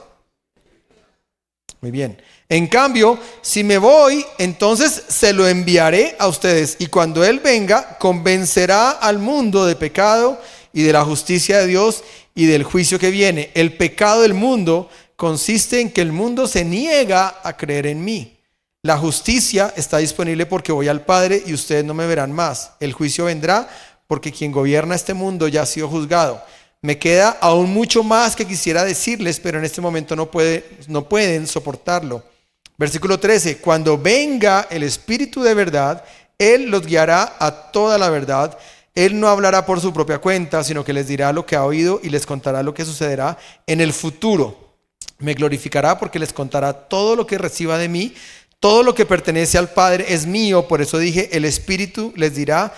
Muy bien. En cambio, si me voy, entonces se lo enviaré a ustedes. Y cuando Él venga, convencerá al mundo de pecado y de la justicia de Dios y del juicio que viene. El pecado del mundo consiste en que el mundo se niega a creer en mí. La justicia está disponible porque voy al Padre y ustedes no me verán más. El juicio vendrá porque quien gobierna este mundo ya ha sido juzgado. Me queda aún mucho más que quisiera decirles, pero en este momento no pueden soportarlo. Versículo 13, cuando venga el Espíritu de verdad, Él los guiará a toda la verdad. Él no hablará por su propia cuenta, sino que les dirá lo que ha oído y les contará lo que sucederá en el futuro. Me glorificará porque les contará todo lo que reciba de mí. Todo lo que pertenece al Padre es mío, por eso dije, el Espíritu les dirá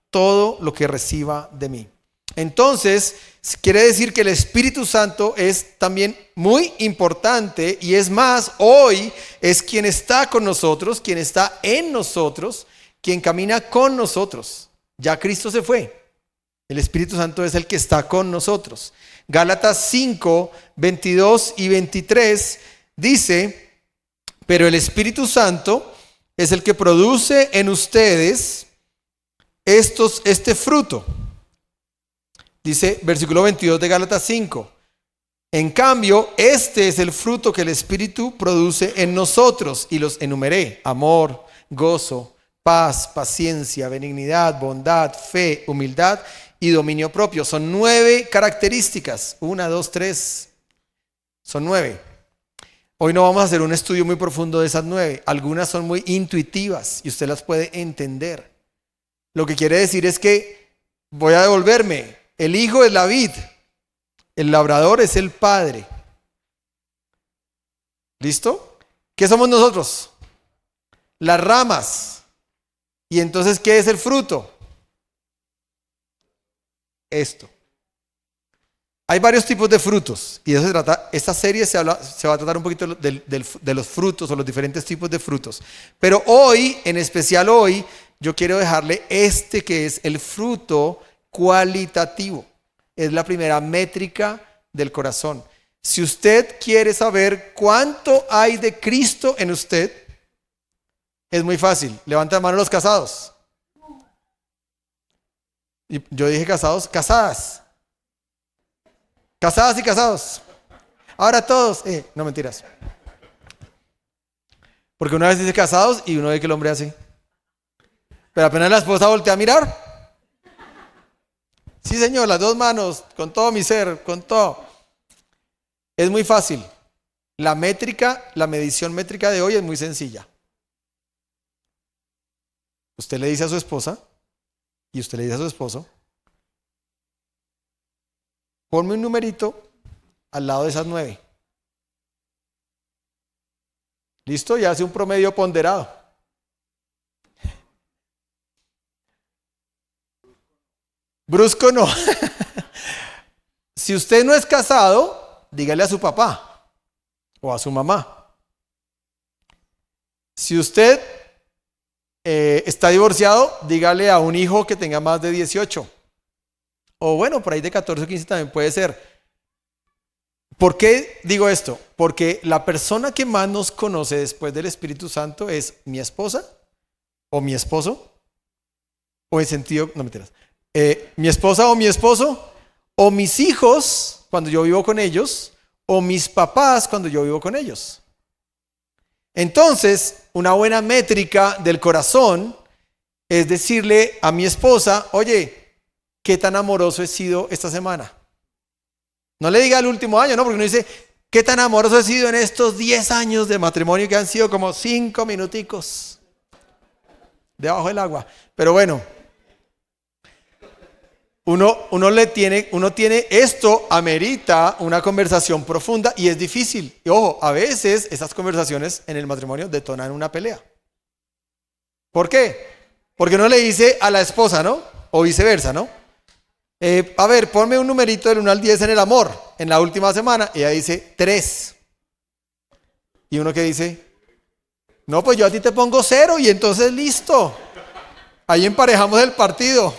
todo lo que reciba de mí. Entonces, quiere decir que el Espíritu Santo es también muy importante y es más, hoy es quien está con nosotros, quien está en nosotros, quien camina con nosotros. Ya Cristo se fue. El Espíritu Santo es el que está con nosotros. Gálatas 5, 22 y 23 dice, pero el Espíritu Santo es el que produce en ustedes este fruto. Dice versículo 22 de Gálatas 5. En cambio, este es el fruto que el Espíritu produce en nosotros y los enumeré: amor, gozo, paz, paciencia, benignidad, bondad, fe, humildad y dominio propio. Son 9 características. 1, 2, 3. Son 9. Hoy no vamos a hacer un estudio muy profundo de esas 9. Algunas son muy intuitivas y usted las puede entender. Lo que quiere decir es que voy a devolverme. El hijo es la vid, el labrador es el padre. ¿Listo? ¿Qué somos nosotros? Las ramas. Y entonces, ¿qué es el fruto? Esto. Hay varios tipos de frutos y de eso se trata. Esta serie se va a tratar un poquito de los frutos o los diferentes tipos de frutos. Pero hoy, en especial hoy, yo quiero dejarle este que es el fruto cualitativo. Es la primera métrica del corazón. Si usted quiere saber cuánto hay de Cristo en usted, es muy fácil. Levanta la mano los casados. Y yo dije casados, casadas. Casadas y casados. Ahora todos. No, mentiras. Porque una vez dice casados y uno ve que el hombre así. Pero apenas la esposa voltea a mirar. Sí, señor, las 2 manos, con todo mi ser, con todo. Es muy fácil. La medición métrica de hoy es muy sencilla. Usted le dice a su esposa y usted le dice a su esposo, ponme un numerito al lado de esas 9. ¿Listo? Y hace un promedio ponderado. Brusco no. Si usted no es casado, dígale a su papá o a su mamá. Si usted está divorciado, dígale a un hijo que tenga más de 18. O bueno, por ahí de 14 o 15 también puede ser. ¿Por qué digo esto? Porque la persona que más nos conoce después del Espíritu Santo es mi esposa o mi esposo. O en sentido, no mentiras. Mi esposa o mi esposo, o mis hijos cuando yo vivo con ellos, o mis papás cuando yo vivo con ellos. Entonces, una buena métrica del corazón es decirle a mi esposa, oye, ¿qué tan amoroso he sido esta semana? No le diga el último año, no, porque uno dice, ¿qué tan amoroso he sido en estos 10 años de matrimonio que han sido como 5 minuticos debajo del agua? Pero bueno. Uno tiene esto, amerita una conversación profunda y es difícil. Y ojo, a veces esas conversaciones en el matrimonio detonan una pelea. ¿Por qué? Porque uno le dice a la esposa, ¿no? O viceversa, ¿no? A ver, ponme un numerito del 1 al 10 en el amor. En la última semana, ella dice 3. Y uno que dice, no, pues yo a ti te pongo 0 y entonces listo. Ahí emparejamos el partido.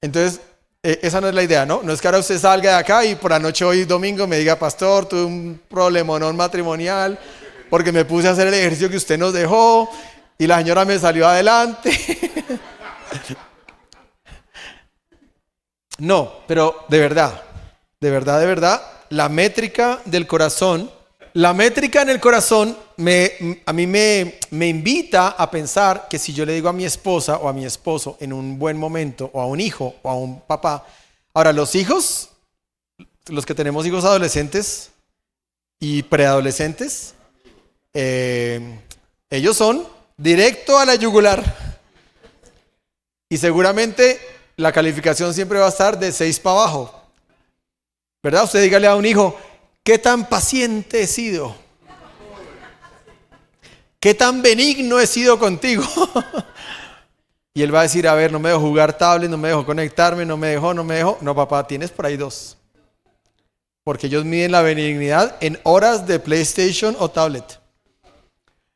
Entonces, Esa no es la idea, ¿no? No es que ahora usted salga de acá y por la noche hoy domingo me diga, pastor, tuve un problemonón matrimonial porque me puse a hacer el ejercicio que usted nos dejó y la señora me salió adelante. No, pero de verdad, la métrica del corazón, la métrica en el corazón a mí me invita a pensar que si yo le digo a mi esposa o a mi esposo en un buen momento, o a un hijo o a un papá, ahora los hijos, los que tenemos hijos adolescentes y preadolescentes, ellos son directo a la yugular y seguramente la calificación siempre va a estar de 6 para abajo, ¿verdad? Usted dígale a un hijo, ¿qué tan paciente he sido? ¿Qué tan benigno he sido contigo? Y él va a decir, a ver, no me dejó jugar tablet, no me dejó conectarme, no me dejó. No, papá, tienes por ahí 2. Porque ellos miden la benignidad en horas de PlayStation o tablet.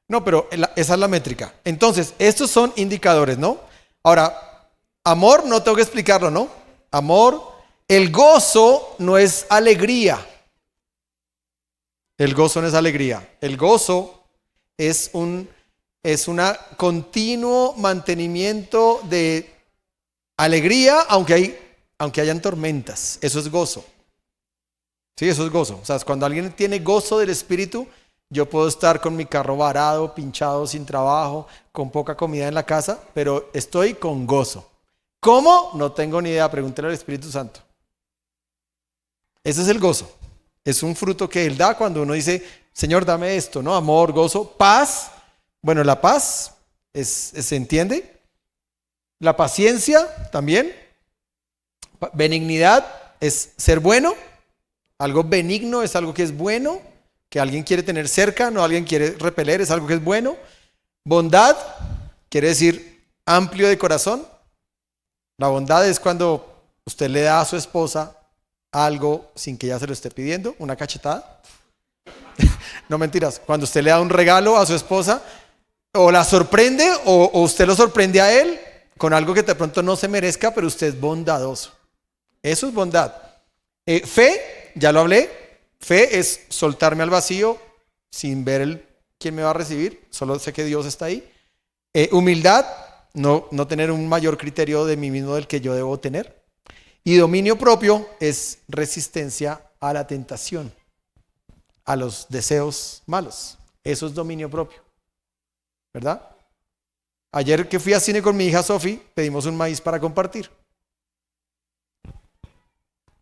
No, pero esa es la métrica. Entonces, estos son indicadores, ¿no? Ahora, amor, no tengo que explicarlo, ¿no? Amor, el gozo no es alegría. El gozo no es alegría. El gozo es un continuo mantenimiento de alegría, aunque hayan tormentas. Eso es gozo. Sí, eso es gozo. O sea, cuando alguien tiene gozo del espíritu, yo puedo estar con mi carro varado, pinchado, sin trabajo, con poca comida en la casa, pero estoy con gozo. ¿Cómo? No tengo ni idea, pregúntele al Espíritu Santo. Ese es el gozo. Es un fruto que Él da cuando uno dice, Señor, dame esto, ¿no? Amor, gozo, paz. Bueno, la paz se entiende. La paciencia también. Benignidad es ser bueno. Algo benigno es algo que es bueno, que alguien quiere tener cerca, no alguien quiere repeler, es algo que es bueno. Bondad quiere decir amplio de corazón. La bondad es cuando usted le da a su esposa algo sin que ella se lo esté pidiendo, una cachetada. No mentiras, cuando usted le da un regalo a su esposa, o la sorprende, o usted lo sorprende a él con algo que de pronto no se merezca, pero usted es bondadoso. Eso es bondad. Fe, ya lo hablé, fe es soltarme al vacío sin ver quién me va a recibir, solo sé que Dios está ahí. Humildad, no tener un mayor criterio de mí mismo del que yo debo tener. Y dominio propio es resistencia a la tentación, a los deseos malos. Eso es dominio propio, ¿verdad? Ayer que fui a cine con mi hija Sofi, pedimos un maíz para compartir.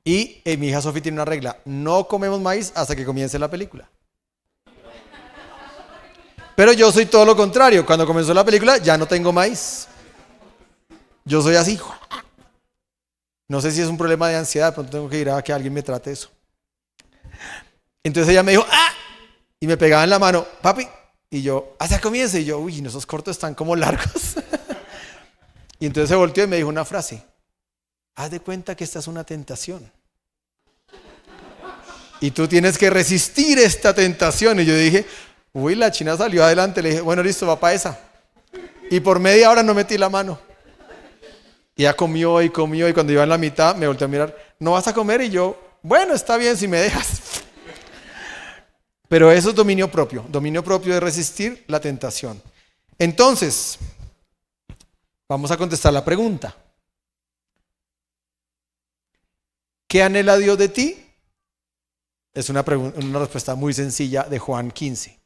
Y mi hija Sofi tiene una regla, no comemos maíz hasta que comience la película. Pero yo soy todo lo contrario, cuando comenzó la película ya no tengo maíz. Yo soy así. No sé si es un problema de ansiedad, pero tengo que ir a que alguien me trate eso. Entonces ella me dijo, ¡ah! Y me pegaba en la mano, papi. Y yo, hasta comience. Y yo, uy, esos cortos están como largos. Y entonces se volteó y me dijo una frase. Haz de cuenta que esta es una tentación. Y tú tienes que resistir esta tentación. Y yo dije, uy, la china salió adelante. Le dije, bueno, listo, va para esa. Y por media hora no metí la mano. Y ella comió y cuando iba en la mitad me volteó a mirar, ¿no vas a comer? Y yo, bueno, está bien si me dejas. Pero eso es dominio propio. Dominio propio es resistir la tentación. Entonces, vamos a contestar la pregunta. ¿Qué anhela Dios de ti? Es una respuesta muy sencilla de Juan 15.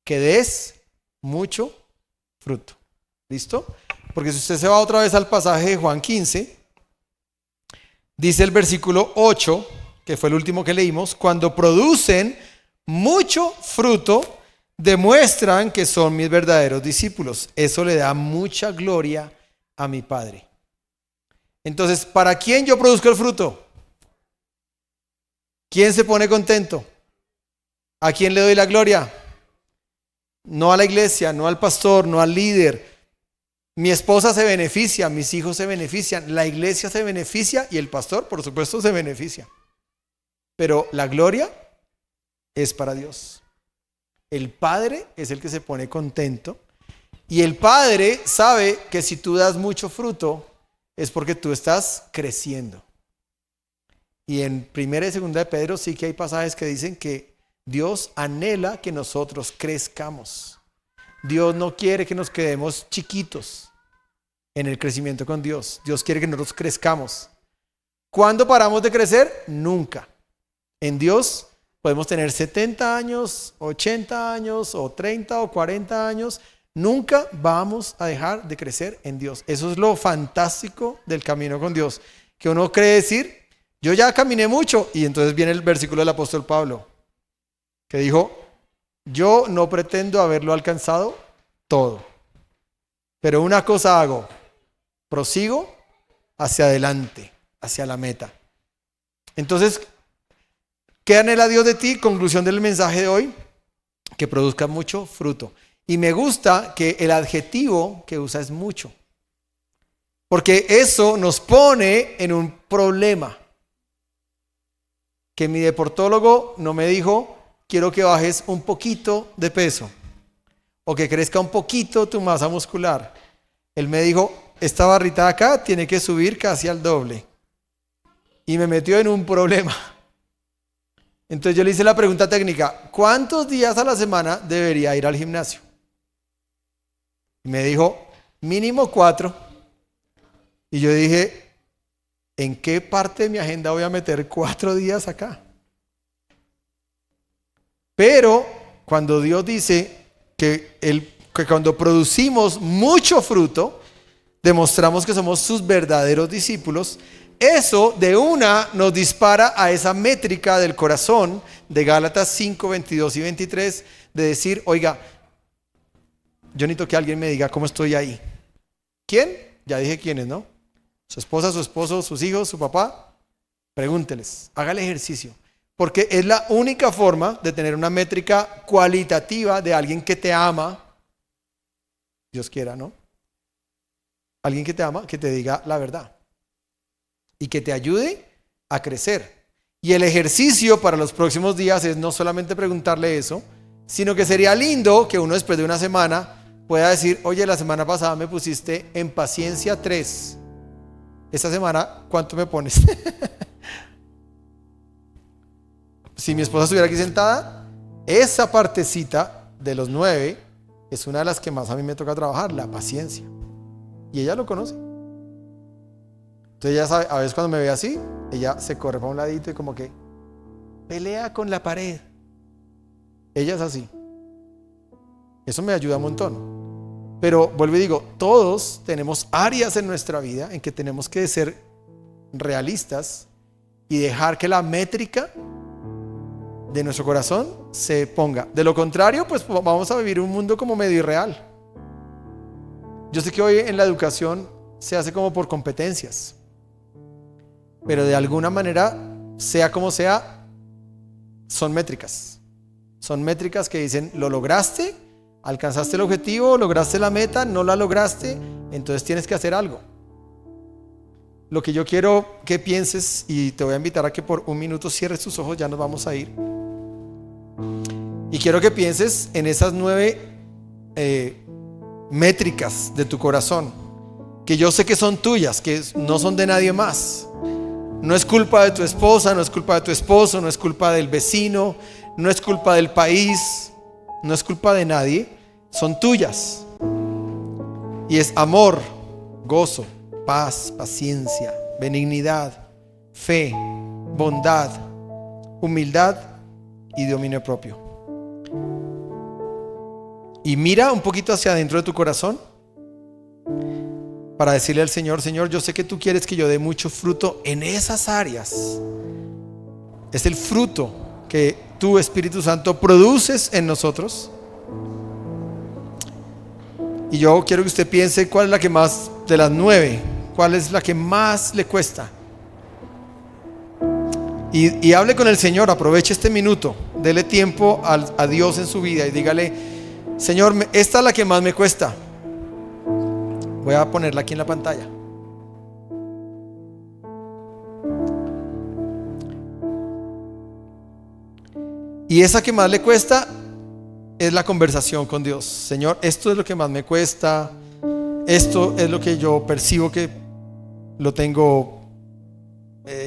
Que des mucho fruto. ¿Listo? Porque si usted se va otra vez al pasaje de Juan 15, dice el versículo 8, que fue el último que leímos, cuando producen mucho fruto, demuestran que son mis verdaderos discípulos. Eso le da mucha gloria a mi Padre. Entonces, ¿para quién yo produzco el fruto? ¿Quién se pone contento? ¿A quién le doy la gloria? No a la iglesia, no al pastor, no al líder. Mi esposa se beneficia, mis hijos se benefician, la iglesia se beneficia y el pastor, por supuesto, se beneficia. Pero la gloria es para Dios. El Padre es el que se pone contento y el Padre sabe que si tú das mucho fruto es porque tú estás creciendo. Y en primera y segunda de Pedro sí que hay pasajes que dicen que Dios anhela que nosotros crezcamos. Dios no quiere que nos quedemos chiquitos en el crecimiento con Dios. Dios quiere que nosotros crezcamos. ¿Cuándo paramos de crecer? Nunca. En Dios podemos tener 70 años, 80 años, o 30 o 40 años. Nunca vamos a dejar de crecer en Dios. Eso es lo fantástico del camino con Dios. Que uno cree decir, yo ya caminé mucho. Y entonces viene el versículo del apóstol Pablo, que dijo, yo no pretendo haberlo alcanzado todo. Pero una cosa hago, prosigo hacia adelante, hacia la meta. Entonces, ¿qué anhela Dios de ti? Conclusión del mensaje de hoy, que produzca mucho fruto. Y me gusta que el adjetivo que usa es mucho, porque eso nos pone en un problema. Que mi deportólogo no me dijo, quiero que bajes un poquito de peso, o que crezca un poquito tu masa muscular. Él me dijo, esta barrita de acá tiene que subir casi al doble. Y me metió en un problema. Entonces yo le hice la pregunta técnica, ¿cuántos días a la semana debería ir al gimnasio? Y me dijo, mínimo 4. Y yo dije, ¿en qué parte de mi agenda voy a meter 4 días acá? Pero cuando Dios dice que cuando producimos mucho fruto, demostramos que somos sus verdaderos discípulos, eso de una nos dispara a esa métrica del corazón de Gálatas 5, 22 y 23, de decir, oiga, yo necesito que alguien me diga cómo estoy ahí. ¿Quién? Ya dije quiénes, ¿no? Su esposa, su esposo, sus hijos, su papá. Pregúnteles, haga el ejercicio. Porque es la única forma de tener una métrica cualitativa de alguien que te ama. Dios quiera, ¿no? Alguien que te ama, que te diga la verdad. Y que te ayude a crecer. Y el ejercicio para los próximos días es no solamente preguntarle eso, sino que sería lindo que uno después de una semana pueda decir, oye, la semana pasada me pusiste en paciencia 3. Esta semana, ¿cuánto me pones? Si mi esposa estuviera aquí sentada, esa partecita de los 9 es una de las que más a mí me toca trabajar, la paciencia. Y ella lo conoce. Entonces ella sabe, a veces cuando me ve así, ella se corre para un ladito y como que pelea con la pared. Ella es así. Eso me ayuda un montón. Pero vuelvo y digo, todos tenemos áreas en nuestra vida en que tenemos que ser realistas y dejar que la métrica de nuestro corazón se ponga. De lo contrario, pues vamos a vivir un mundo como medio irreal. Yo sé que hoy en la educación se hace como por competencias, pero de alguna manera, sea como sea, son métricas. Son métricas que dicen, lo lograste, alcanzaste el objetivo, lograste la meta, no la lograste, entonces tienes que hacer algo. Lo que yo quiero que pienses, y te voy a invitar a que por un minuto cierres tus ojos, ya nos vamos a ir. Y quiero que pienses en esas 9 métricas de tu corazón, que yo sé que son tuyas, que no son de nadie más. No es culpa de tu esposa, no es culpa de tu esposo, no es culpa del vecino, no es culpa del país, no es culpa de nadie, son tuyas. Y es amor, gozo, paz, paciencia, benignidad, fe, bondad, humildad y dominio propio. Y mira un poquito hacia adentro de tu corazón para decirle al Señor, Señor, yo sé que tú quieres que yo dé mucho fruto en esas áreas. Es el fruto que tú, Espíritu Santo, produces en nosotros. Y yo quiero que usted piense cuál es la que más, de las 9, cuál es la que más le cuesta. Y hable con el Señor, aproveche este minuto, dele tiempo a Dios en su vida y dígale, Señor, esta es la que más me cuesta. Voy a ponerla aquí en la pantalla. Y esa que más le cuesta es la conversación con Dios. Señor, esto es lo que más me cuesta. Esto es lo que yo percibo que lo tengo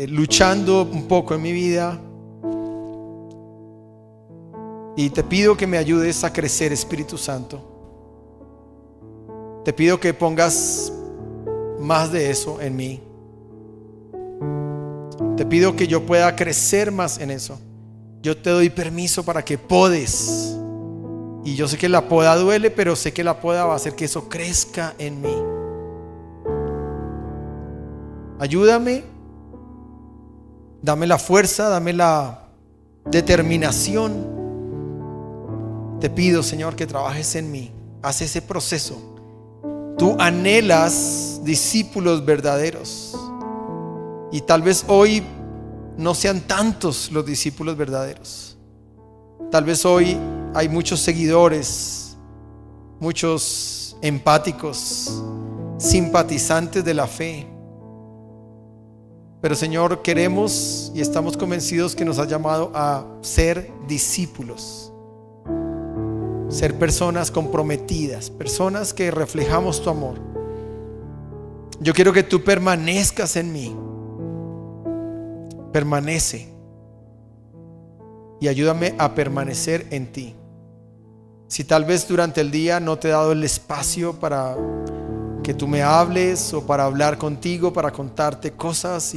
luchando un poco en mi vida. Y te pido que me ayudes a crecer, Espíritu Santo. Te pido que pongas más de eso en mí. Te pido que yo pueda crecer más en eso. Yo te doy permiso para que podes. Y yo sé que la poda duele, pero sé que la poda va a hacer que eso crezca en mí. Ayúdame. Dame la fuerza, dame la determinación. Te pido, Señor, que trabajes en mí. Haz ese proceso. Tú anhelas discípulos verdaderos. Y tal vez hoy no sean tantos los discípulos verdaderos. Tal vez hoy hay muchos seguidores, muchos empáticos, simpatizantes de la fe. Pero, Señor, queremos y estamos convencidos que nos has llamado a ser discípulos. Ser personas comprometidas, personas que reflejamos tu amor. Yo quiero que tú permanezcas en mí. Permanece y ayúdame a permanecer en ti. Si tal vez durante el día no te he dado el espacio para que tú me hables, o para hablar contigo, para contarte cosas,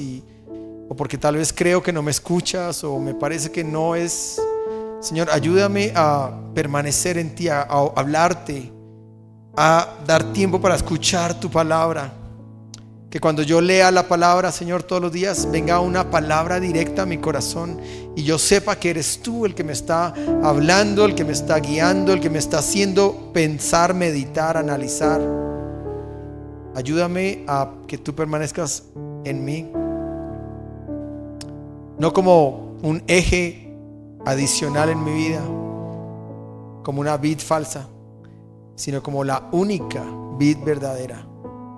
o porque tal vez creo que no me escuchas, o me parece que no es, Señor, ayúdame a permanecer en ti, a hablarte, a dar tiempo para escuchar tu palabra. Que cuando yo lea la palabra, Señor, todos los días venga una palabra directa a mi corazón y yo sepa que eres tú el que me está hablando, el que me está guiando, el que me está haciendo pensar, meditar, analizar. Ayúdame a que tú permanezcas en mí, no como un eje adicional en mi vida, como una vid falsa, sino como la única vid verdadera.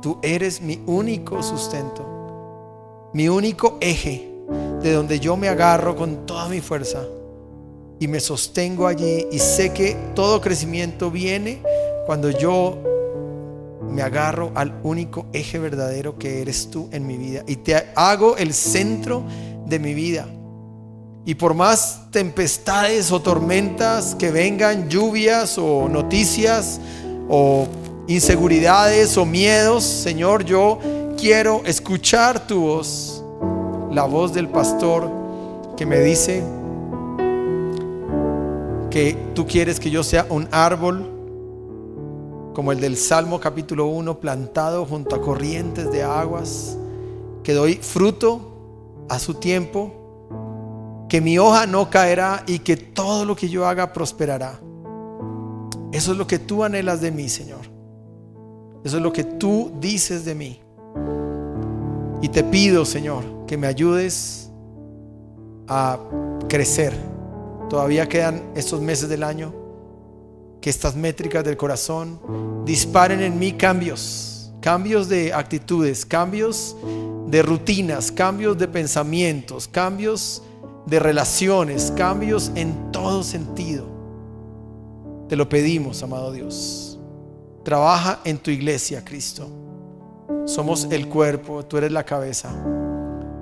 Tú eres mi único sustento, mi único eje, de donde yo me agarro con toda mi fuerza y me sostengo allí, y sé que todo crecimiento viene cuando yo me agarro al único eje verdadero que eres tú en mi vida, y te hago el centro de mi vida. Y por más tempestades o tormentas que vengan, lluvias o noticias o inseguridades o miedos, Señor, yo quiero escuchar tu voz, la voz del pastor que me dice que tú quieres que yo sea un árbol como el del Salmo capítulo 1, plantado junto a corrientes de aguas, que doy fruto a su tiempo, que mi hoja no caerá y que todo lo que yo haga prosperará. Eso es lo que tú anhelas de mí, Señor. Eso es lo que tú dices de mí. Y te pido, Señor, que me ayudes a crecer. Todavía quedan estos meses del año. Que estas métricas del corazón disparen en mí cambios de actitudes, cambios de rutinas, cambios de pensamientos, cambios de relaciones, cambios en todo sentido. Te lo pedimos, amado Dios. Trabaja en tu iglesia, Cristo. Somos el cuerpo, tú eres la cabeza.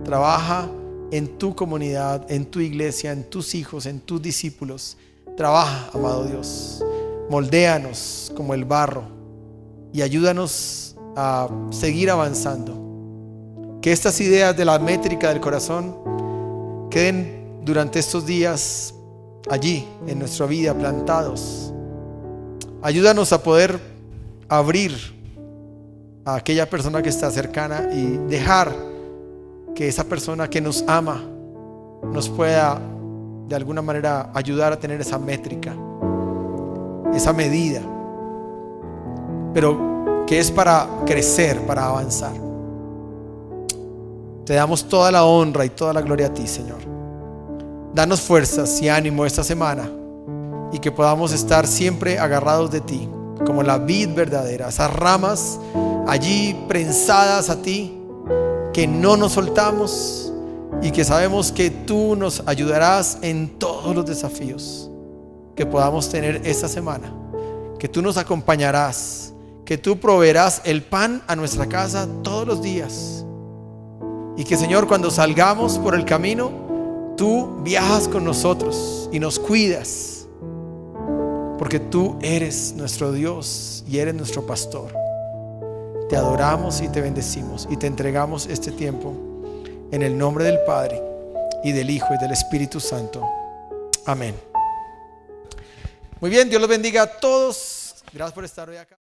Trabaja en tu comunidad, en tu iglesia, en tus hijos, en tus discípulos. Trabaja, amado Dios. Moldéanos como el barro y ayúdanos a seguir avanzando. Que estas ideas de la métrica del corazón queden durante estos días allí en nuestra vida, plantados. Ayúdanos a poder abrir a aquella persona que está cercana y dejar que esa persona que nos ama nos pueda de alguna manera ayudar a tener esa métrica, esa medida, pero que es para crecer, para avanzar. Te damos toda la honra y toda la gloria a ti, Señor. Danos fuerzas y ánimo esta semana, y que podamos estar siempre agarrados de ti, como la vid verdadera, esas ramas allí prensadas a ti, que no nos soltamos y que sabemos que tú nos ayudarás en todos los desafíos que podamos tener esta semana, que tú nos acompañarás, que tú proveerás el pan a nuestra casa todos los días, Y que, Señor, cuando salgamos por el camino, tú viajas con nosotros y nos cuidas, porque tú eres nuestro Dios y eres nuestro pastor. Te adoramos y te bendecimos y te entregamos este tiempo en el nombre del Padre y del Hijo y del Espíritu Santo. Amén. Muy bien, Dios los bendiga a todos. Gracias por estar hoy acá.